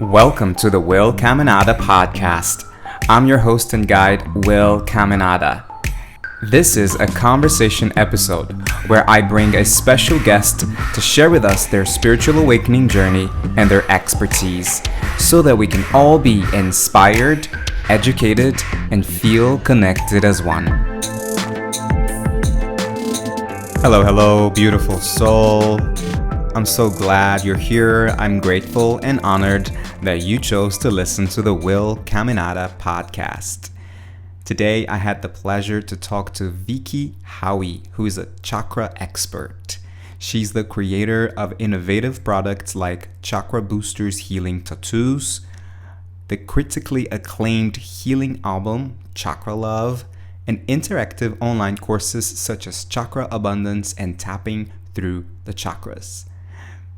Welcome to the Will Caminada podcast. I'm your host and guide, Will Caminada. This is a conversation episode where I bring a special guest to share with us their spiritual awakening journey and their expertise so that we can all be inspired, educated, and feel connected as one. Hello, beautiful soul. I'm so glad you're here. I'm grateful and honored that you chose to listen to the Will Caminada podcast. Today, I had the pleasure to talk to Vicki Howie, who is a chakra expert. She's the creator of innovative products like Chakra Boosters Healing Tattoos, the critically acclaimed healing album, Chakra Love, and interactive online courses such as Chakra Abundance and Tapping Through the Chakras.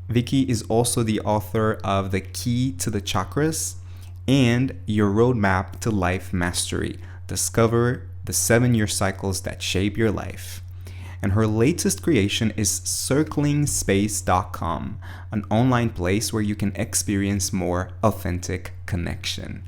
Vicki is also the author of The Key to the Chakras and Your Roadmap to Life Mastery. Discover the 7-year cycles that shape your life. And her latest creation is circlingspace.com, an online place where you can experience more authentic connection.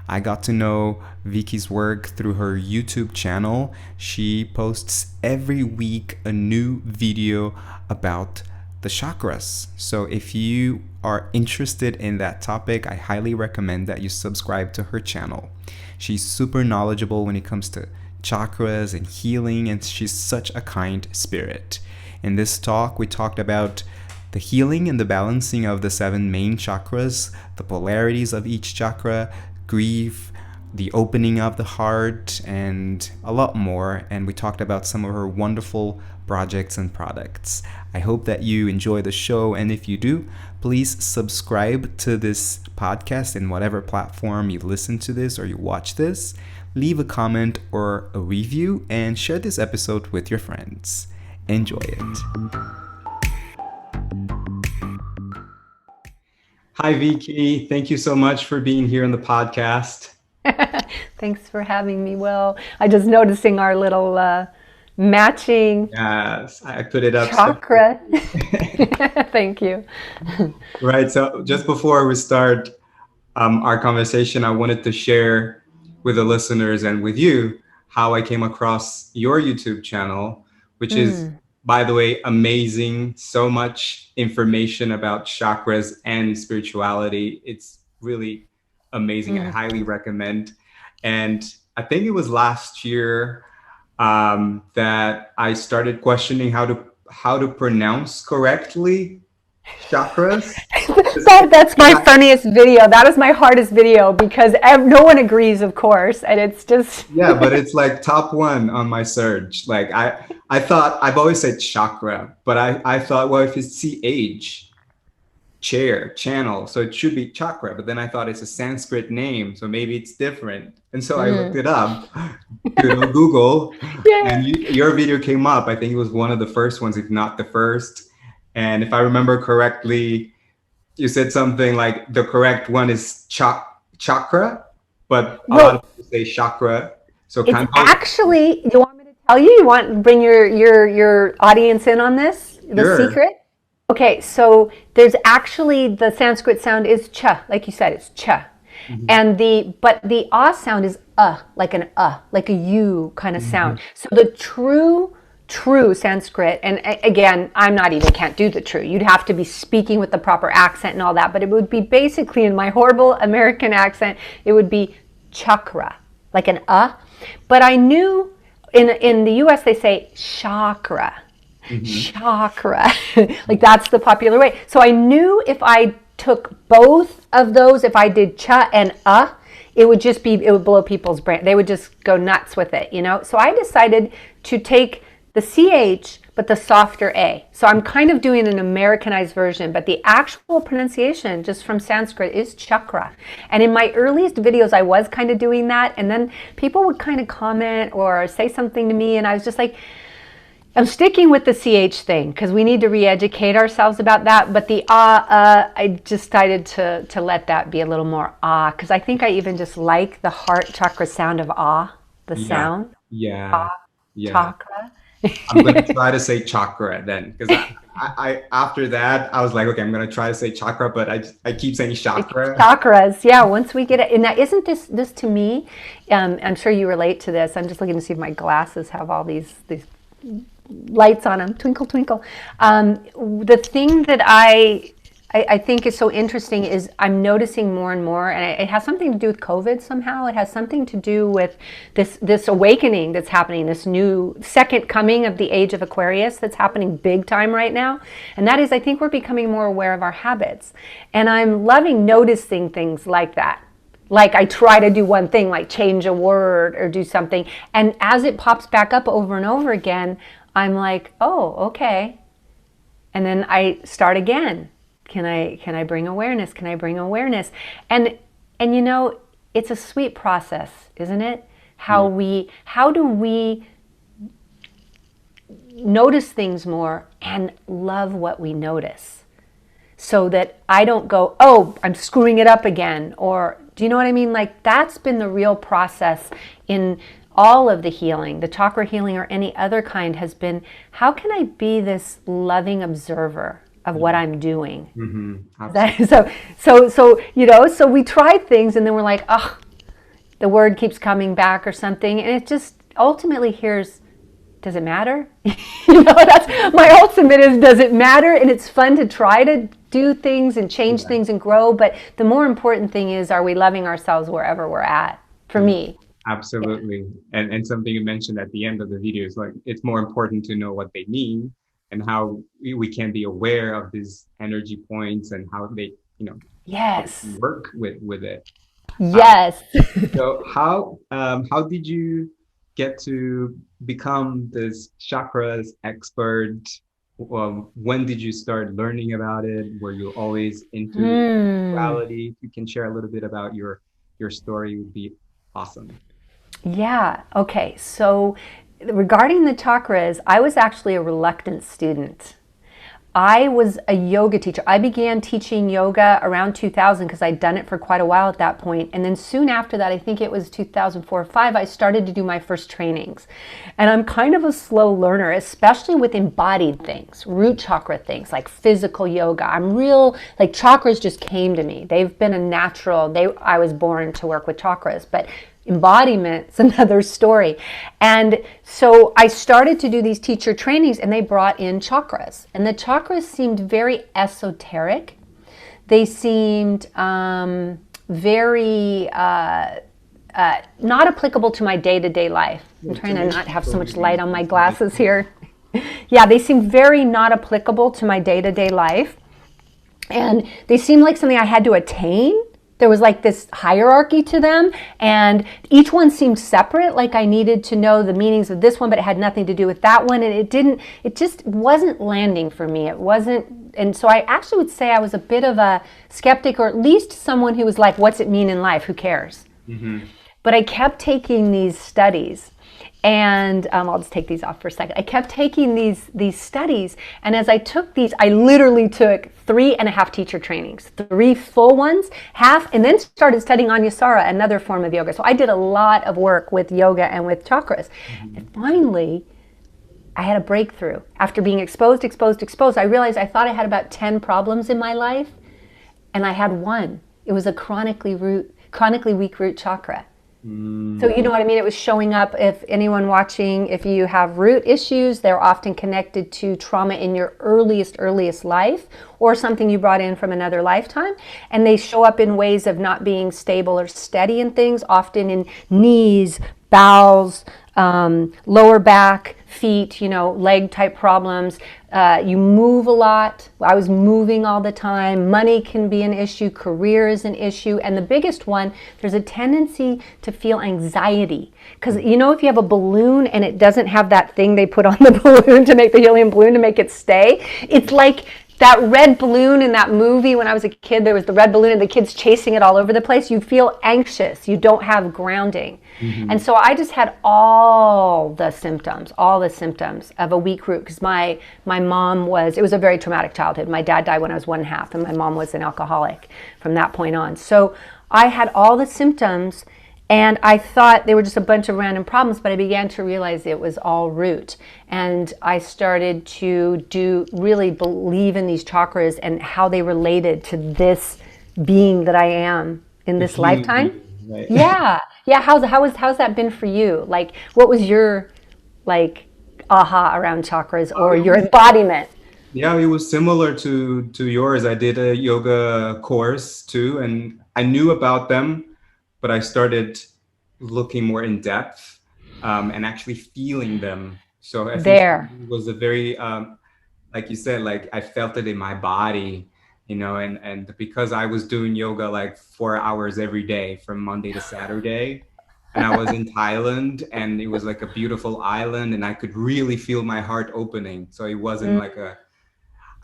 I got to know Vicki's work through her YouTube channel. She posts every week a new video about the chakras. So if you are interested in that topic, I highly recommend that you subscribe to her channel. She's super knowledgeable when it comes to chakras and healing, and she's such a kind spirit. In this talk, we talked about the healing and the balancing of the 7 main chakras, the polarities of each chakra, grief, the opening of the heart, and a lot more. And we talked about some of her wonderful projects and products. I hope that you enjoy the show, and if you do, please subscribe to this podcast in whatever platform you listen to this or you watch this. Leave a comment or a review and share this episode with your friends. Enjoy it. Hi, Vicki. Thank you so much for being here on the podcast. Thanks for having me, Will. I just noticing our little matching Yes, I put it up. chakra. Thank you. Right. So just before we start our conversation, I wanted to share with the listeners and with you how I came across your YouTube channel, which is, by the way, amazing. So much information about chakras and spirituality. It's really amazing. I highly recommend. And I think it was last year that I started questioning how to pronounce correctly chakras. That's my funniest video. That is my hardest video because no one agrees, of course, and it's just Yeah, but it's like top 1 on my search. Like I thought I've always said chakra, but I thought, well, if it's CH, chair, channel, so it should be chakra. But then I thought it's a Sanskrit name, so maybe it's different. And so I looked it up to Google, and your video came up. I think it was one of the first ones, if not the first. And if I remember correctly, you said something like the correct one is chakra, but a lot of people say chakra. So it's actually, you want me to tell you? You want to bring your audience in on this? The secret? Okay, so there's actually, the Sanskrit sound is cha, like you said, it's cha. And but the sound is like an like a U kind of sound. So the true Sanskrit, and again, can't do the true. You'd have to be speaking with the proper accent and all that, but it would be basically, in my horrible American accent, it would be chakra, like an But I knew in the US they say chakra. Chakra, like that's the popular way. So I knew if I took both of those, if I did cha and it would blow people's brain. They would just go nuts with it, So I decided to take the CH, but the softer A. So I'm kind of doing an Americanized version, but the actual pronunciation just from Sanskrit is chakra. And in my earliest videos, I was kind of doing that. And then people would kind of comment or say something to me. And I was just like, I'm sticking with the CH thing because we need to re-educate ourselves about that. But the I decided to let that be a little more because I think I even just like the heart chakra sound of the sound. Yeah. Chakra. I'm going to try to say chakra then, because I after that I was like, okay, I'm going to try to say chakra, but I keep saying chakra. Chakras, yeah. Once we get it, and that isn't this to me. I'm sure you relate to this. I'm just looking to see if my glasses have all these lights on them, twinkle twinkle. The thing that I think is so interesting is I'm noticing more and more, and it has something to do with COVID somehow. It has something to do with this awakening that's happening, this new second coming of the age of Aquarius that's happening big time right now. And that is, I think we're becoming more aware of our habits. And I'm loving noticing things like that. Like I try to do one thing, like change a word or do something. And as it pops back up over and over again, I'm like, oh, okay. And then I start again. Can I bring awareness? Can I bring awareness? And you know, it's a sweet process, isn't it? How do we notice things more and love what we notice, so that I don't go, oh, I'm screwing it up again, or do you know what I mean? Like that's been the real process in all of the healing, the chakra healing or any other kind, has been, how can I be this loving observer of what I'm doing? So you know, so we try things and then we're like, oh, the word keeps coming back or something, and it just ultimately does it matter? You know, that's my ultimate is, does it matter? And it's fun to try to do things and change things and grow, but the more important thing is, are we loving ourselves wherever we're at? For me. Absolutely. And something you mentioned at the end of the video is like, it's more important to know what they mean and how we can be aware of these energy points and how they, you know, yes, work with it. Yes. So how did you get to become this chakras expert? When did you start learning about it? Were you always into spirituality? If you can share a little bit about your story, would be awesome. Yeah. Okay. So regarding the chakras, I was actually a reluctant student. I was a yoga teacher. I began teaching yoga around 2000 because I'd done it for quite a while at that point. And then soon after that, I think it was 2004 or 5, I started to do my first trainings. And I'm kind of a slow learner, especially with embodied things, root chakra things like physical yoga. I'm real, like chakras just came to me. They've been a natural, I was born to work with chakras, but embodiment's another story. And so I started to do these teacher trainings and they brought in chakras. And the chakras seemed very esoteric. They seemed very not applicable to my day-to-day life. I'm trying to not have so much light on my glasses here. Yeah, they seemed very not applicable to my day-to-day life. And they seemed like something I had to attain. There was like this hierarchy to them, and each one seemed separate, like I needed to know the meanings of this one, but it had nothing to do with that one, and it just wasn't landing for me. It wasn't, and so I actually would say I was a bit of a skeptic, or at least someone who was like, what's it mean in life? Who cares? Mm-hmm. But I kept taking these studies, and I'll just take these off for a second. I kept taking these studies, and as I took these, I literally took 3.5 teacher trainings, 3 full ones, half, and then started studying Anyasara, another form of yoga. So I did a lot of work with yoga and with chakras. Mm-hmm. And finally, I had a breakthrough. After being exposed, I realized I thought I had about 10 problems in my life, and I had one. It was a chronically weak root chakra. So you know what I mean? It was showing up, if anyone watching, if you have root issues, they're often connected to trauma in your earliest life or something you brought in from another lifetime. And they show up in ways of not being stable or steady in things, often in knees, bowels, lower back, feet, you know, leg type problems. You move a lot. I was moving all the time. Money can be an issue. Career is an issue. And the biggest one, there's a tendency to feel anxiety. Because, you know, if you have a balloon and it doesn't have that thing they put on the balloon to make the helium balloon to make it stay, it's like that red balloon in that movie when I was a kid. There was the red balloon and the kids chasing it all over the place. You feel anxious. You don't have grounding. Mm-hmm. And so I just had all the symptoms of a weak root, because my mom it was a very traumatic childhood. My dad died when I was 1.5, and my mom was an alcoholic from that point on. So I had all the symptoms, And I thought they were just a bunch of random problems, but I began to realize it was all root. And I started to really believe in these chakras and how they related to this being that I am in this lifetime. Right. Yeah. Yeah. How's that been for you? Like, what was your, like, aha around chakras or your embodiment? Yeah, it was similar to yours. I did a yoga course too, and I knew about them, but I started looking more in depth, and actually feeling them. So I think There. it was a very, like you said, like I felt it in my body, and because I was doing yoga like 4 hours every day from Monday to Saturday, and I was in Thailand, and it was like a beautiful island, and I could really feel my heart opening. So it wasn't like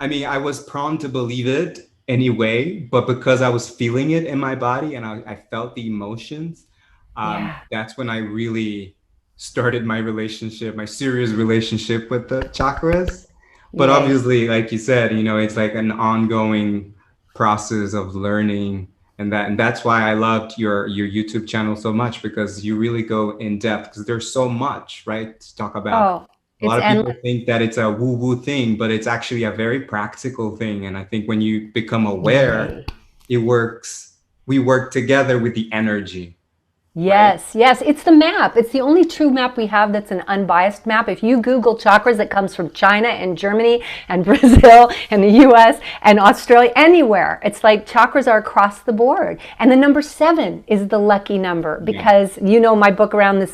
I mean, I was prone to believe it anyway, but because I was feeling it in my body and I felt the emotions, Yeah. that's when I really started my relationship, my serious relationship with the chakras. But Yay. obviously, like you said, it's like an ongoing process of learning, and that's why I loved your YouTube channel so much, because you really go in depth, because there's so much, right, to talk about. Oh, A it's lot of endless. people think that it's a woo-woo thing, but it's actually a very practical thing. And I think when you become aware, Yay. it works. We work together with the energy, right? Yes, yes, it's the map. It's the only true map we have that's an unbiased map. If you Google chakras, it comes from China and Germany and Brazil and the US and Australia, anywhere. It's like chakras are across the board. And the number 7 is the lucky number, Yeah. because my book around the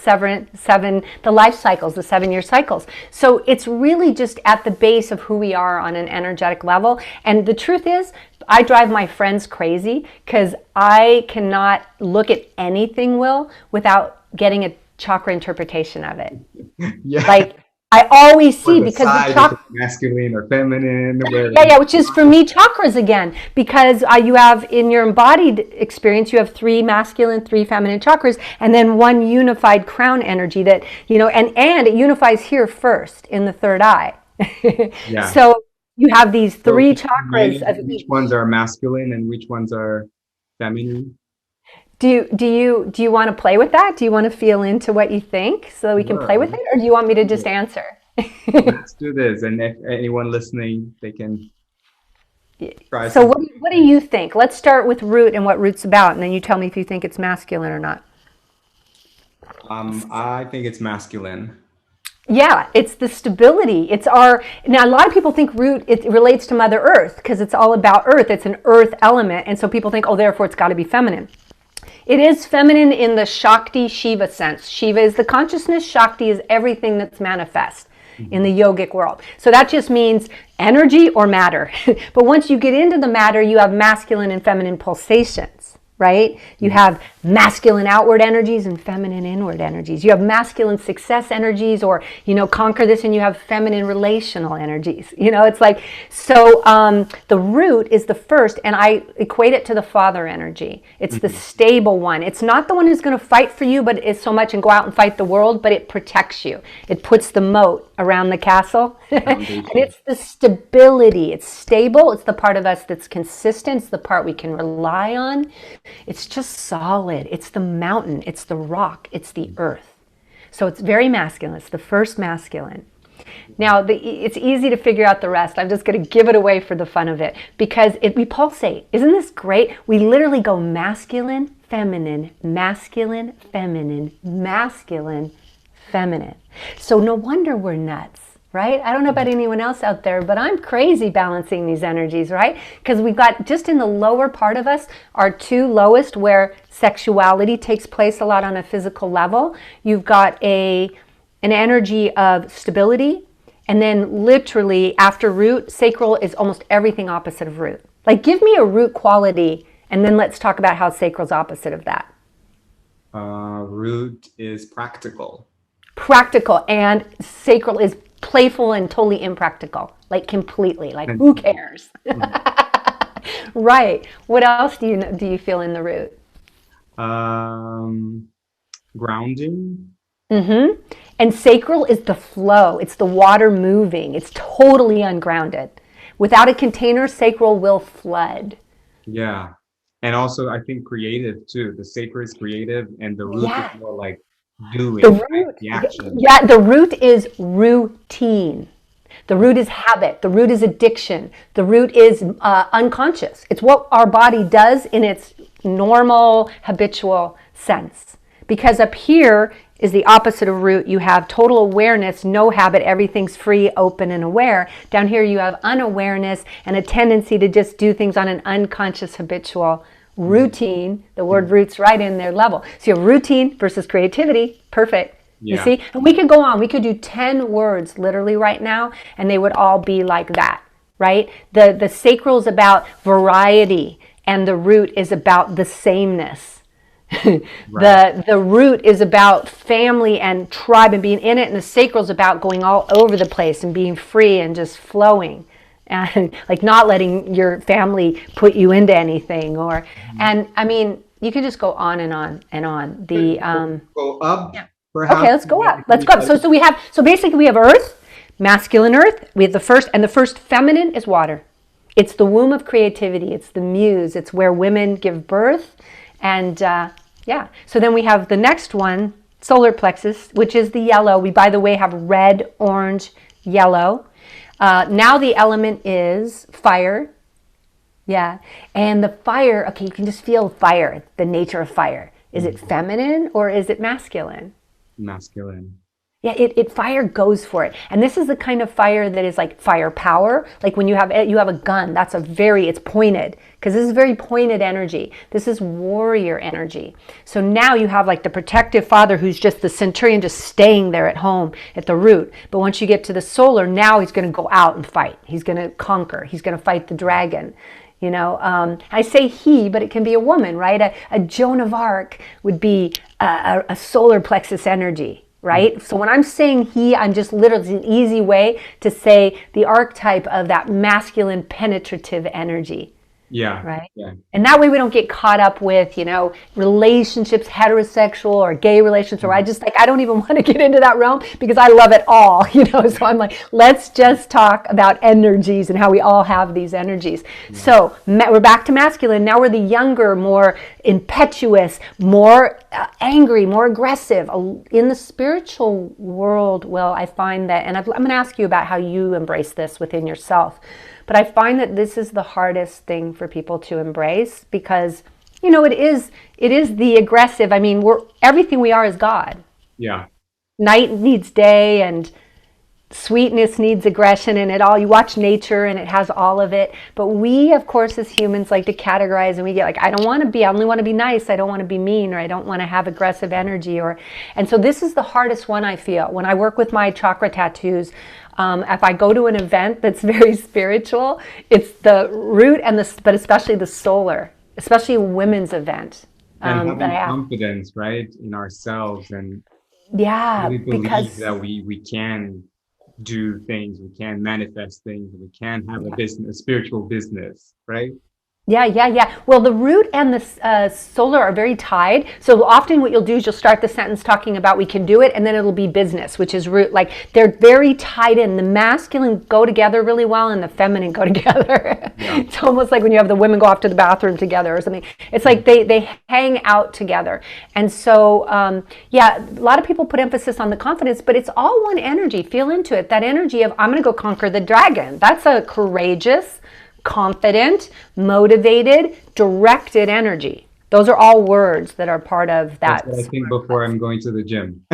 the life cycles, the 7-year cycles. So it's really just at the base of who we are on an energetic level. And the truth is, I drive my friends crazy because I cannot look at anything, Will, without getting a chakra interpretation of it. Yeah. Like, I always Or see, the because the side, if chakra, it's masculine or feminine, where yeah, which is for me chakras again, because you have, in your embodied experience, you have 3 masculine, 3 feminine chakras, and then 1 unified crown energy that, and it unifies here first in the third eye. yeah. So you have these So 3 can you chakras name of which each. ones are masculine and which ones are feminine? Do you want to play with that? Do you want to feel into what you think so that we can play with Sure. it, or do you want me to just answer? Let's do this. And if anyone listening, they can try So something. what do you think? Let's start with root and what root's about, and then you tell me if you think it's masculine or not. I think it's masculine. Yeah, it's the stability. Now a lot of people think root, it relates to Mother Earth because it's all about Earth. It's an Earth element. And so people think, oh, therefore it's got to be feminine. It is feminine in the Shakti Shiva sense. Shiva is the consciousness. Shakti is everything that's manifest in the yogic world. So that just means energy or matter. But once you get into the matter, you have masculine and feminine pulsations, right? You have masculine outward energies and feminine inward energies. You have masculine success energies, or, conquer this, and you have feminine relational energies. It's like, so the root is the first, and I equate it to the father energy. It's the stable one. It's not the one who's going to fight for you, but it's so much and go out and fight the world, but it protects you. It puts the moat around the castle. And it's the stability. It's stable. It's the part of us that's consistent. It's the part we can rely on. It's just solid. It's the mountain. It's the rock. It's the earth. So it's very masculine. It's the first masculine. Now, it's easy to figure out the rest. I'm just going to give it away for the fun of it, because we pulsate. Isn't this great? We literally go masculine, feminine, masculine, feminine, masculine, feminine. So no wonder we're nuts. Right? I don't know about anyone else out there, but I'm crazy balancing these energies, right? Because we've got, just in the lower part of us, our 2 lowest, where sexuality takes place a lot on a physical level. You've got an energy of stability, and then literally after root, sacral is almost everything opposite of root. Like, give me a root quality, and then let's talk about how sacral's opposite of that. Root is practical. Practical, and sacral is playful and totally impractical, like completely, like who cares? Right. What else do you feel in the root? Grounding. And sacral is the flow. It's the water moving. It's totally ungrounded. Without a container, sacral will flood. Yeah. And also, I think creative too. The sacred is creative, and the root is Yeah. more like The doing, right? root, The action. yeah, the root is routine. The root is habit. The root is addiction. The root is unconscious. It's what our body does in its normal, habitual sense. Because up here is the opposite of root. You have total awareness, no habit, everything's free, open, and aware. Down here, you have unawareness and a tendency to just do things on an unconscious, habitual routine. The word root's right in their level. So you have routine versus creativity. Perfect. You Yeah. see? And we could go on. We could do 10 words literally right now, and they would all be like that, right? The sacral is about variety, and the root is about the sameness. The root is about family and tribe and being in it, and the sacral is about going all over the place and being free and just flowing. And like not letting your family put you into anything, or and I mean you can just go on and on and on. Go up, Yeah. perhaps. Okay, let's go up. Let's go up. So we have, so basically we have earth, masculine earth. We have the first, and the first feminine is water. It's the womb of creativity. It's the muse. It's where women give birth. And yeah, so then we have the next one, solar plexus, which is the yellow. We, by the way, have red, orange, yellow. Now the element is fire. Yeah. And the fire, okay, you can just feel fire, the nature of fire. Is it feminine or is it masculine? Masculine. Yeah, it fire goes for it. And this is the kind of fire that is like firepower. Like when you have a gun, that's it's pointed, because this is very pointed energy. This is warrior energy. So now you have like the protective father who's just the centurion, just staying there at home at the root. But once you get to the solar, now he's going to go out and fight. He's going to conquer. He's going to fight the dragon. You know, I say he, but it can be a woman, right? A Joan of Arc would be a solar plexus energy. Right? So when I'm saying he, I'm just literally, it's an easy way to say the archetype of that masculine penetrative energy. Yeah. Right? Yeah. And that way we don't get caught up with, relationships, heterosexual or gay relationships, or I don't even want to get into that realm because I love it all, so I'm like, let's just talk about energies and how we all have these energies. Yeah. So we're back to masculine. Now we're the younger, more impetuous, more angry, more aggressive. In the spiritual world, well, I find that, and I'm going to ask you about how you embrace this within yourself. But I find that this is the hardest thing for people to embrace because, it is the aggressive. I mean, everything we are is God. Yeah. Night needs day and sweetness needs aggression and it all. You watch nature and it has all of it. But we, of course, as humans like to categorize and we get like, I only want to be nice. I don't want to be mean, or I don't want to have aggressive energy. And so this is the hardest one I feel. When I work with my chakra tattoos, if I go to an event that's very spiritual, it's the root but especially the solar, especially a women's event. And having confidence, right, in ourselves, and really believe that we can do things, we can manifest things, we can have a spiritual business, right? Yeah. Well, the root and the solar are very tied. So often what you'll do is you'll start the sentence talking about we can do it, and then it'll be business, which is root. Like they're very tied in. The masculine go together really well, and the feminine go together. Yeah. It's almost like when you have the women go off to the bathroom together or something. It's like they hang out together. And so, a lot of people put emphasis on the confidence, but it's all one energy. Feel into it. That energy of I'm going to go conquer the dragon. That's a courageous, confident, motivated, directed energy. Those are all words that are part of that. That's what I think before I'm going to the gym.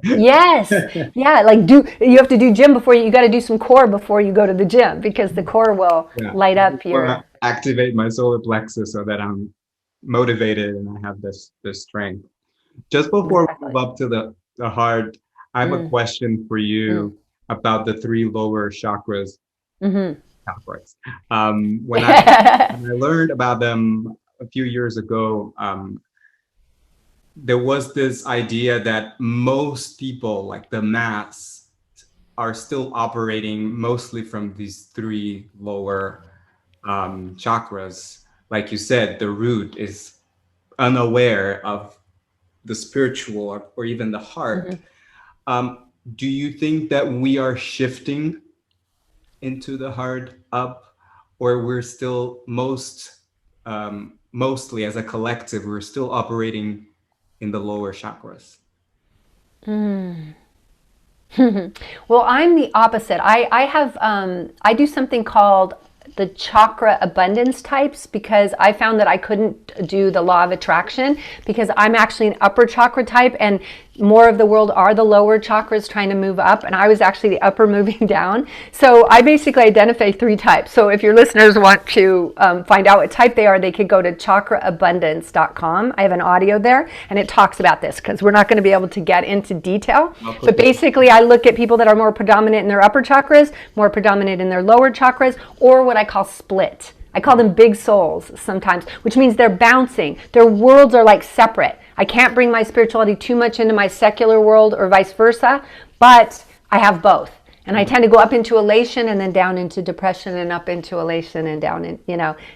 Yes. Yeah. Like you have to do gym before you got to do some core before you go to the gym, because the core will light up your. Activate my solar plexus so that I'm motivated and I have this strength. Just before we move up to the heart, I have a question for you about the 3 lower chakras. Mm-hmm. When I learned about them a few years ago, there was this idea that most people, like the mass, are still operating mostly from these 3 lower chakras. Like you said, the root is unaware of the spiritual or even the heart. Mm-hmm. Do you think that we are shifting into the heart up, or we're still most mostly as a collective, we're still operating in the lower chakras. Well, I'm the opposite. I have I do something called the chakra abundance types because I found that I couldn't do the law of attraction because I'm actually an upper chakra type and more of the world are the lower chakras trying to move up and I was actually the upper moving down. So I basically identify 3 types. So if your listeners want to find out what type they are, they could go to chakraabundance.com. I have an audio there and it talks about this because we're not going to be able to get into detail. But basically I look at people that are more predominant in their upper chakras, more predominant in their lower chakras, or what I call split. I call them big souls sometimes, which means they're bouncing. Their worlds are like separate. I can't bring my spirituality too much into my secular world or vice versa, but I have both. And I tend to go up into elation and then down into depression and up into elation and down in,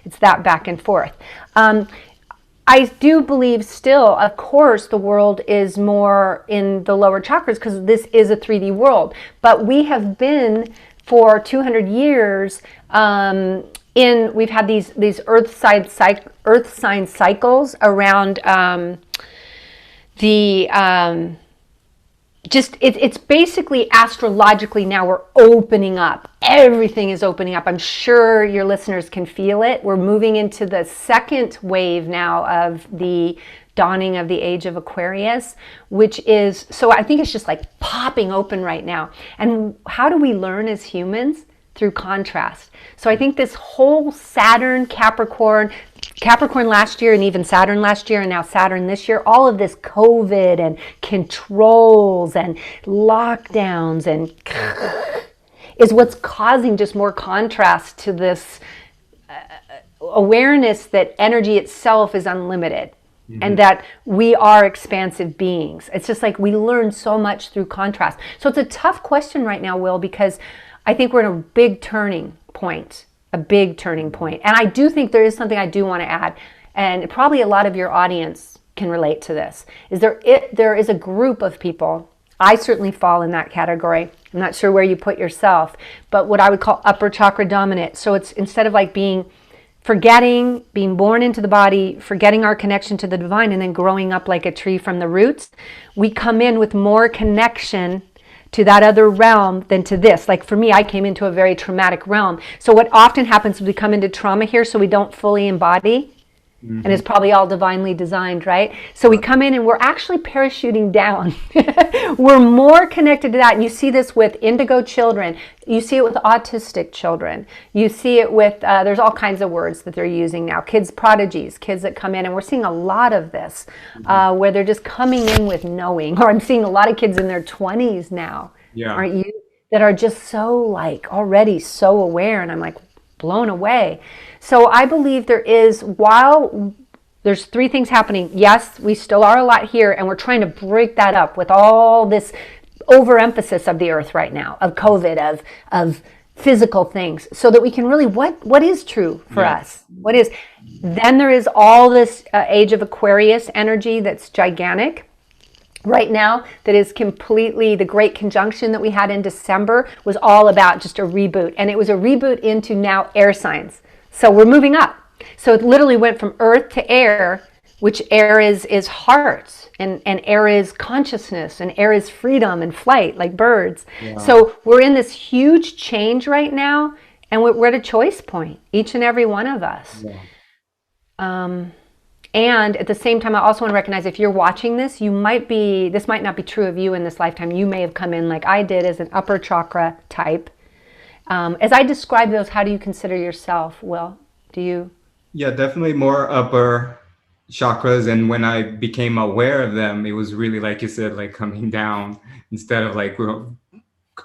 it's that back and forth. I do believe still, of course, the world is more in the lower chakras because this is a 3D world. But we have been for 200 years we've had these earth sign cycles around it's basically astrologically now we're opening up. Everything is opening up. I'm sure your listeners can feel it. We're moving into the second wave now of the dawning of the age of Aquarius, which is, so I think it's just like popping open right now. And how do we learn as humans? Through contrast. So I think this whole Saturn, Capricorn last year and even Saturn last year and now Saturn this year, all of this COVID and controls and lockdowns and is what's causing just more contrast to this awareness that energy itself is unlimited. Mm-hmm. And that we are expansive beings. It's just like we learn so much through contrast. So it's a tough question right now, Will, because I think we're in a big turning point. And I do think there is something I do want to add, and probably a lot of your audience can relate to this. There is a group of people, I certainly fall in that category. I'm not sure where you put yourself, but what I would call upper chakra dominant. So it's instead of like being born into the body, forgetting our connection to the divine, and then growing up like a tree from the roots, we come in with more connection to that other realm than to this. Like for me, I came into a very traumatic realm. So what often happens is we come into trauma here so we don't fully embody. Mm-hmm. And it's probably all divinely designed, right? So we come in and we're actually parachuting down. We're more connected to that. And you see this with indigo children. You see it with autistic children. You see it with, there's all kinds of words that they're using now. Kids prodigies, kids that come in. And we're seeing a lot of this where they're just coming in with knowing. Or I'm seeing a lot of kids in their 20s now, aren't you? That are just so like already so aware. And I'm like blown away. So I believe while there's 3 things happening. Yes, we still are a lot here, and we're trying to break that up with all this overemphasis of the earth right now, of COVID, of physical things, so that we can really, what is true for us? What is? Then there is all this age of Aquarius energy that's gigantic. Right now, that is completely, the great conjunction that we had in December was all about just a reboot. And it was a reboot into now air signs. So we're moving up. So it literally went from earth to air, which air is heart, and air is consciousness, and air is freedom and flight, like birds. Yeah. So we're in this huge change right now, and we're at a choice point, each and every one of us. Yeah. And at the same time, I also want to recognize if you're watching this, this might not be true of you in this lifetime. You may have come in like I did as an upper chakra type. As I describe those, how do you consider yourself, Will? Do you? Yeah, definitely more upper chakras. And when I became aware of them, it was really, like you said, like coming down instead of like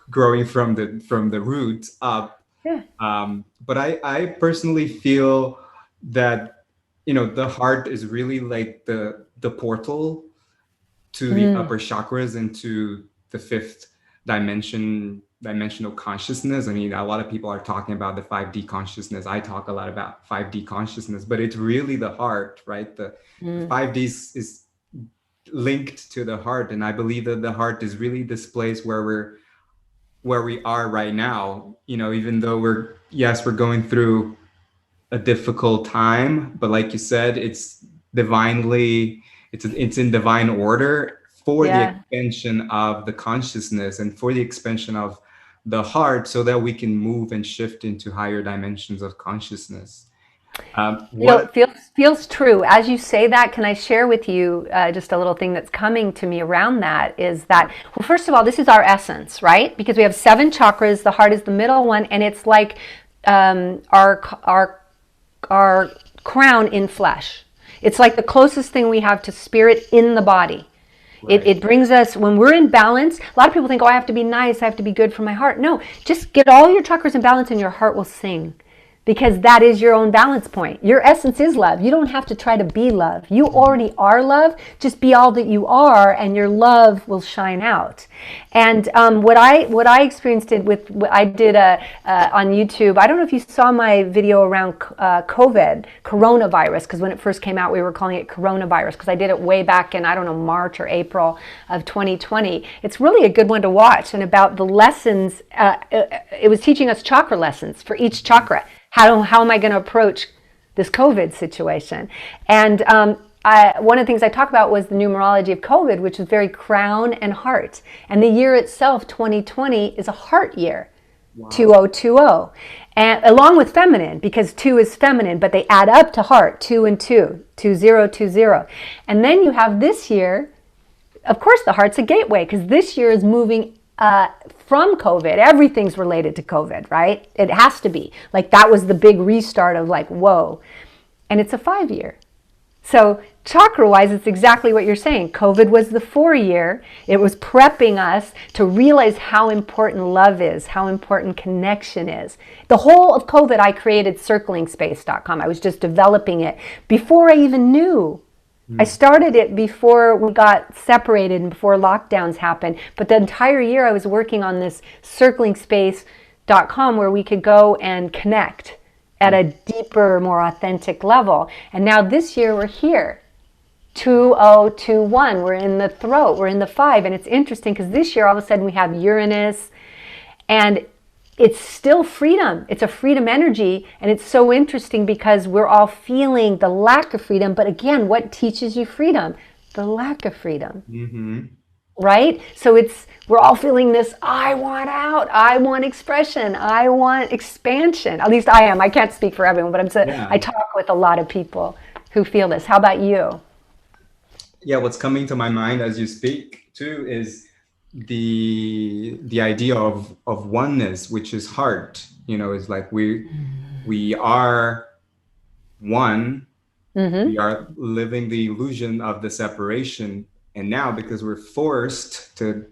growing from the roots up. Yeah. But I personally feel that, the heart is really like the portal to the upper chakras and to the 5th dimensional consciousness. I mean, a lot of people are talking about the 5D consciousness. I talk a lot about 5D consciousness, but it's really the heart, right? The 5D is linked to the heart. And I believe that the heart is really this place where we are right now, even though we're going through a difficult time, but like you said, it's divinely, it's in divine order for the Yeah. expansion of the consciousness and for the expansion of the heart, so that we can move and shift into higher dimensions of consciousness. What? Feels true. As you say that, can I share with you just a little thing that's coming to me around that is that, well, first of all, this is our essence, right? Because we have 7 chakras. The heart is the middle one, and it's like our crown in flesh. It's like the closest thing we have to spirit in the body. Right. It brings us, when we're in balance, a lot of people think, oh, I have to be nice, I have to be good for my heart. No, just get all your chakras in balance and your heart will sing. Because that is your own balance point. Your essence is love. You don't have to try to be love. You already are love. Just be all that you are, and your love will shine out. And what I experienced it with, I did on YouTube. I don't know if you saw my video around COVID, coronavirus, because when it first came out, we were calling it coronavirus, because I did it way back in, I don't know, March or April of 2020. It's really a good one to watch, and about the lessons. It was teaching us chakra lessons for each chakra. How am I going to approach this COVID situation? And one of the things I talked about was the numerology of COVID, which is very crown and heart. And the year itself, 2020, is a heart year, wow. 2020. And along with feminine, because 2 is feminine, but they add up to heart, 2 and 2, 2020. And then you have this year, of course, the heart's a gateway, because this year is moving from COVID. Everything's related to COVID, right? It has to be. Like, that was the big restart of like, whoa. And it's a 5-year. So chakra-wise, it's exactly what you're saying. COVID was the 4-year. It was prepping us to realize how important love is, how important connection is. The whole of COVID, I created circlingspace.com. I was just developing it before I even knew. I started it before we got separated and before lockdowns happened. But the entire year I was working on this circlingspace.com where we could go and connect at a deeper, more authentic level. And now this year we're here. 2021, we're in the throat, we're in the 5. And it's interesting because this year all of a sudden we have Uranus, and it's still freedom. It's a freedom energy. And it's so interesting because we're all feeling the lack of freedom. But again, what teaches you freedom? The lack of freedom. Mm-hmm. Right? So we're all feeling this, I want out, I want expression, I want expansion. At least I am. I can't speak for everyone, but I talk with a lot of people who feel this. How about you? Yeah, what's coming to my mind as you speak too is the idea of oneness, which is heart. Is like we are one. Mm-hmm. We are living the illusion of the separation, and now because we're forced to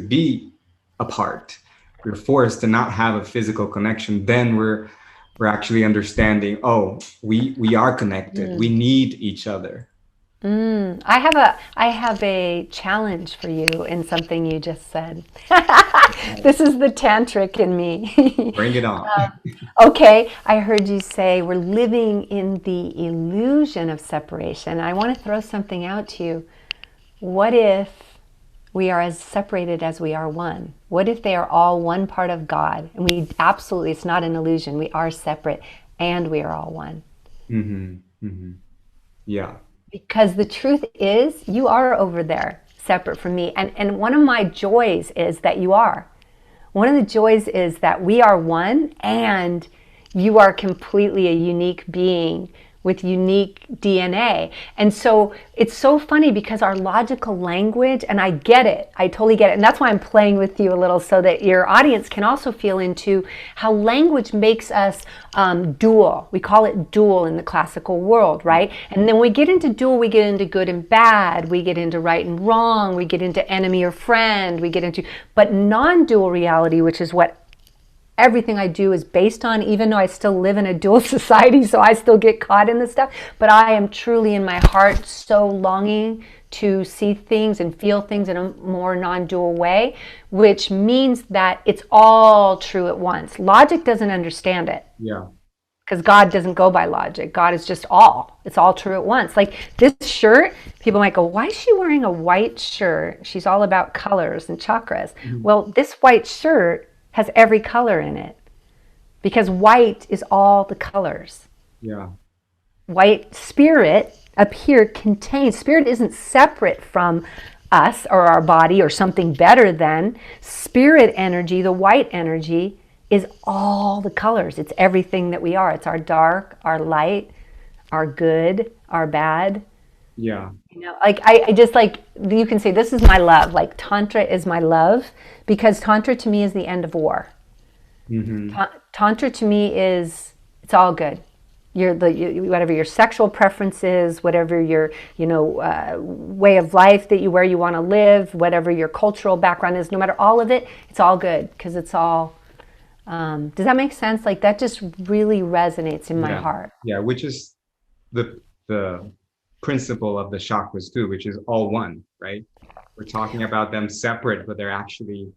be apart, we're forced to not have a physical connection, then we're actually understanding, oh, we are connected. We need each other. I have a challenge for you in something you just said. This is the tantric in me. Bring it on. Okay, I heard you say we're living in the illusion of separation. I want to throw something out to you. What if we are as separated as we are one? What if they are all one part of God? And it's not an illusion. We are separate and we are all one. Mm-hmm. Mm-hmm. Yeah. Because the truth is, you are over there, separate from me. And one of my joys is that you are. One of the joys is that we are one, and you are completely a unique being with unique DNA. And so it's so funny because our logical language, and I get it, I totally get it. And that's why I'm playing with you a little so that your audience can also feel into how language makes us dual. We call it dual in the classical world, right? And then we get into dual, we get into good and bad, we get into right and wrong, we get into enemy or friend, but non-dual reality, which is what everything I do is based on, even though I still live in a dual society, so I still get caught in this stuff. But I am truly in my heart so longing to see things and feel things in a more non-dual way, which means that it's all true at once. Logic doesn't understand it. Yeah. Because God doesn't go by logic. God is just all. It's all true at once. Like this shirt, people might go, why is she wearing a white shirt? She's all about colors and chakras. Mm-hmm. Well, this white shirt has every color in it because white is all the colors. Yeah. White spirit up here contains, spirit isn't separate from us or our body or something better than. Spirit energy, the white energy, is all the colors. It's everything that we are. It's our dark, our light, our good, our bad. Yeah. You know, like I just like, you can say this is my love. Like Tantra is my love, because Tantra to me is the end of war. Mm-hmm. Tantra to me is, it's all good. Whatever your sexual preferences, whatever your way of life that where you want to live, whatever your cultural background is, no matter all of it, it's all good, because it's all. Does that make sense? Like that just really resonates in my Yeah. heart. Yeah. Which is the principle of the chakras too, which is all one, right? We're talking about them separate, but they're actually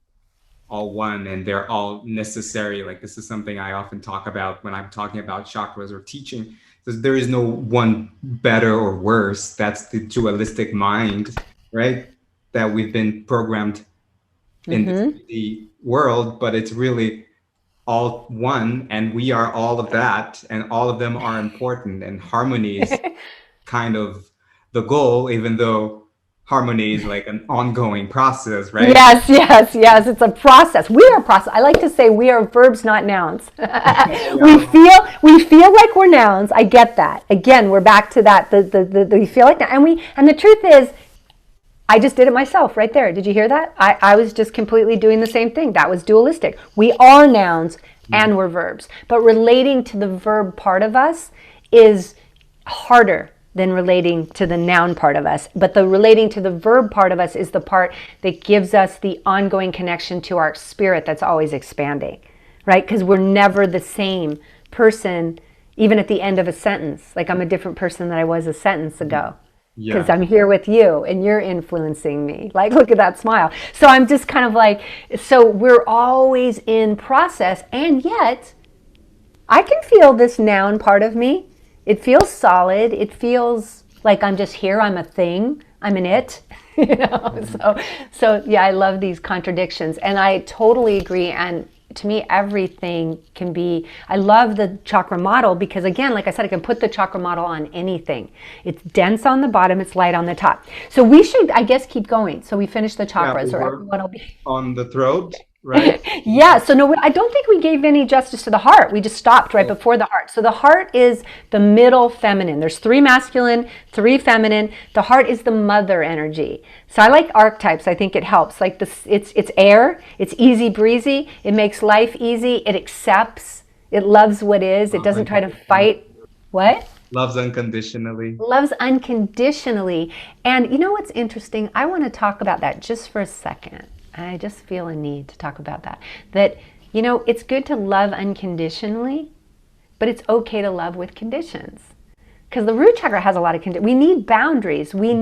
all one and they're all necessary. Like this is something I often talk about when I'm talking about chakras or teaching. There is no one better or worse. That's the dualistic mind, right? That we've been programmed in this Mm-hmm. the world, but it's really all one, and we are all of that, and all of them are important. And harmony is kind of the goal, even though harmony is like an ongoing process, right? Yes, yes, yes. It's a process. We are a process. I like to say we are verbs, not nouns. we Yeah. feel like we're nouns. I get that. Again, we're back to that. We feel like that, and the truth is, I just did it myself right there. Did you hear that? I was just completely doing the same thing. That was dualistic. We are nouns and we're verbs, but relating to the verb part of us is harder than relating to the noun part of us. But the relating to the verb part of us is the part that gives us the ongoing connection to our spirit that's always expanding, right? Because we're never the same person, even at the end of a sentence. Like I'm a different person than I was a sentence ago, because Yeah. I'm here with you and you're influencing me. Like, look at that smile. So I'm just kind of like, so we're always in process, and yet I can feel this noun part of me. It feels solid. It feels like I'm just here. I'm a thing. I'm an it. you know. Mhm. So yeah, I love these contradictions, and I totally agree. And to me, everything can be. I love the chakra model because, again, like I said, I can put the chakra model on anything. It's dense on the bottom. It's light on the top. So we should, I guess, keep going. So we finish the Yeah, we chakras, or were everyone will be. on the throat, right? Yeah, so no, I don't think we gave any justice to the heart. We just stopped right Oh, before the heart. So the heart is the middle feminine. There's three masculine, three feminine. The heart is the mother energy. So I like archetypes. I think it helps. Like this, it's air. It's easy breezy. It makes life easy. It accepts. It loves what is. It loves doesn't try to unconditionally. fight. What? Loves unconditionally. Loves unconditionally. And you know what's interesting? I want to talk about that just for a second. I just feel a need to talk about that. That, it's good to love unconditionally, but it's okay to love with conditions. Because the root chakra has a lot of conditions. We need boundaries. We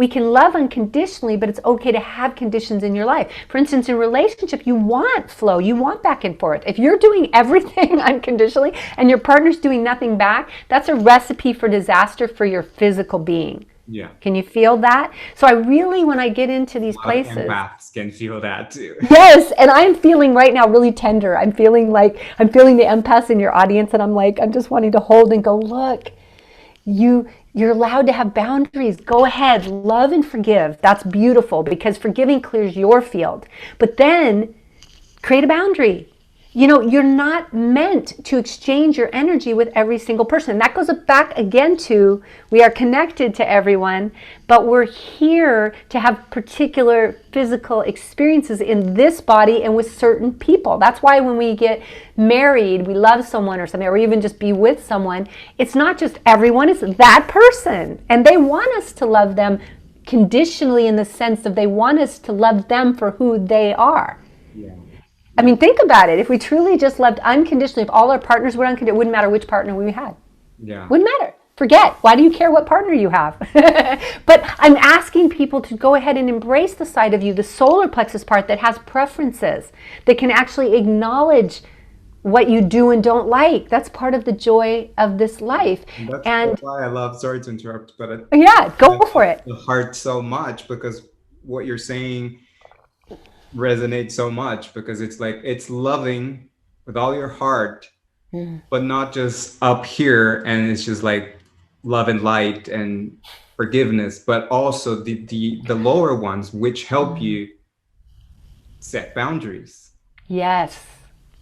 can love unconditionally, but it's okay to have conditions in your life. For instance, in relationship, you want flow. You want back and forth. If you're doing everything unconditionally and your partner's doing nothing back, that's a recipe for disaster for your physical being. Yeah. Can you feel that? So I really, when I get into these A lot of places, empaths can feel that too. yes, and I'm feeling right now really tender. I'm feeling the empaths in your audience, and I'm just wanting to hold and go, look, you're allowed to have boundaries. Go ahead, love and forgive. That's beautiful because forgiving clears your field. But then create a boundary. You're not meant to exchange your energy with every single person. And that goes back again to, we are connected to everyone, but we're here to have particular physical experiences in this body and with certain people. That's why when we get married, we love someone or something, or even just be with someone, it's not just everyone, it's that person. And they want us to love them conditionally, in the sense of they want us to love them for who they are. Yeah. I mean, think about it. If we truly just loved unconditionally, if all our partners were unconditional, it wouldn't matter which partner we had. Yeah. Wouldn't matter. Forget. Why do you care what partner you have? But I'm asking people to go ahead and embrace the side of you, the solar plexus part that has preferences, that can actually acknowledge what you do and don't like. That's part of the joy of this life. And that's And why I love, sorry to interrupt, but yeah, go I for love it. the heart so much, because what you're saying resonates so much, because it's like it's loving with all your heart, but not just up here and it's just like love and light and forgiveness, but also the lower ones which help you set boundaries, Yes.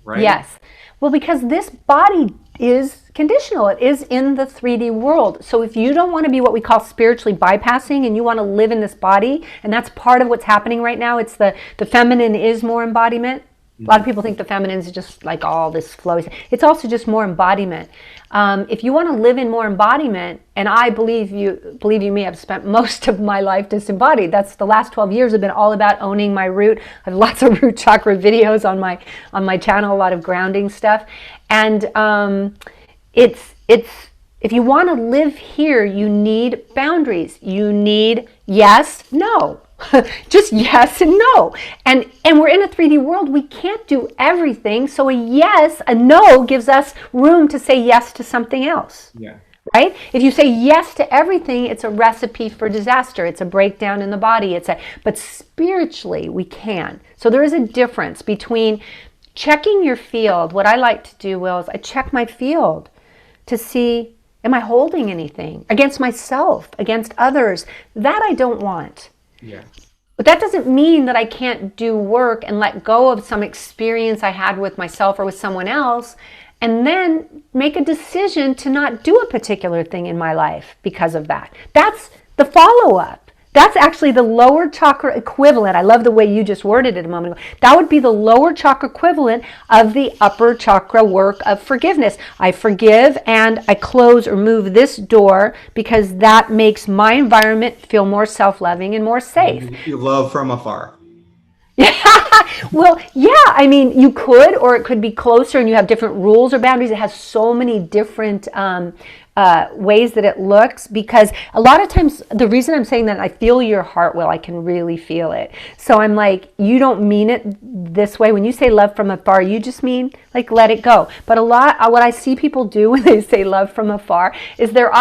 right? Yes. Well, because this body is conditional. It is in the 3D world. So if you don't want to be what we call spiritually bypassing and you want to live in this body, and that's part of what's happening right now, it's the feminine is more embodiment. A lot of people think the feminine is just like all this flowy. It's also just more embodiment. If you want to live in more embodiment, and I believe you me, I've spent most of my life disembodied. That's the last 12 years have been all about owning my root. I have lots of root chakra videos on my channel, a lot of grounding stuff. And it's if you want to live here, you need boundaries. You need yes, no. Just yes and no. And we're in a 3D world. We can't do everything. So a yes, a no gives us room to say yes to something else. Yeah. Right? If you say yes to everything, it's a recipe for disaster. It's a breakdown in the body. But spiritually, we can. So there is a difference between checking your field. What I like to do, Will, is I check my field to see, am I holding anything against myself, against others? That I don't want. Yeah. But that doesn't mean that I can't do work and let go of some experience I had with myself or with someone else, and then make a decision to not do a particular thing in my life because of that. That's the follow-up. That's actually the lower chakra equivalent. I love the way you just worded it a moment ago. That would be the lower chakra equivalent of the upper chakra work of forgiveness. I forgive and I close or move this door because that makes my environment feel more self-loving and more safe. You love from afar. Well, yeah, I mean, you could, or it could be closer and you have different rules or boundaries. It has so many different ways that it looks, because a lot of times the reason I'm saying that, I feel your heart, Will, I can really feel it. So I'm like, you don't mean it this way. When you say love from afar, you just mean like let it go. But a lot, what I see people do when they say love from afar is they're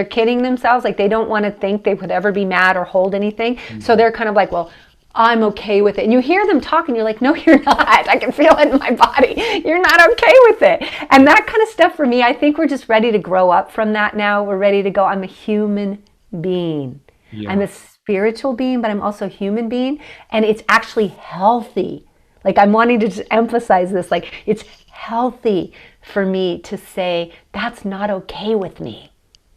kidding themselves. Like they don't want to think they would ever be mad or hold anything. Mm-hmm. So they're kind of like, well, I'm okay with it. And you hear them talk and you're like, no, you're not. I can feel it in my body. You're not okay with it. And that kind of stuff for me, I think we're just ready to grow up from that now. We're ready to go, I'm a human being. Yeah. I'm a spiritual being, but I'm also a human being. And it's actually healthy. Like I'm wanting to just emphasize this, like it's healthy for me to say, that's not okay with me.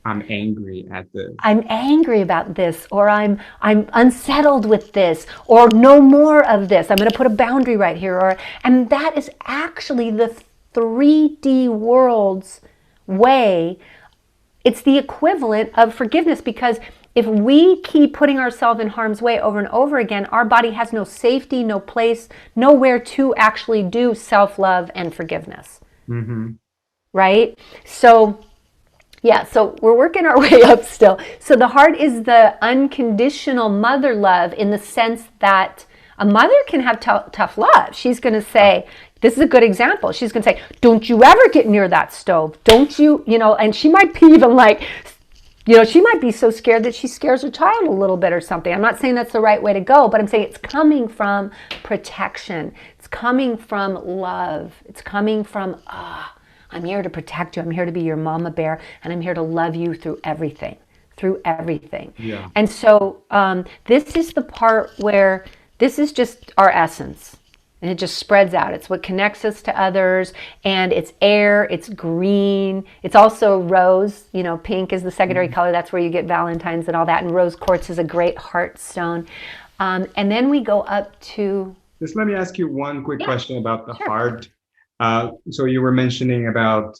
I'm angry at this. I'm angry about this, or I'm unsettled with this, or no more of this. I'm going to put a boundary right here. And that is actually the 3D world's way. It's the equivalent of forgiveness, because if we keep putting ourselves in harm's way over and over again, our body has no safety, no place, nowhere to actually do self-love and forgiveness. Mm-hmm. Right? So yeah, so we're working our way up still. So the heart is the unconditional mother love, in the sense that a mother can have tough love. She's going to say, this is a good example. She's going to say, don't you ever get near that stove. Don't you, and she might be even like, she might be so scared that she scares her child a little bit or something. I'm not saying that's the right way to go, but I'm saying it's coming from protection. It's coming from love. It's coming from, I'm here to protect you. I'm here to be your mama bear, and I'm here to love you through everything. Yeah. And so this is the part where this is just our essence, and it just spreads out. It's what connects us to others, and it's air, it's green. It's also rose. Pink is the secondary color. That's where you get Valentine's and all that. And rose quartz is a great heart stone. And then we go up to... Just let me ask you one quick question about the heart. So you were mentioning about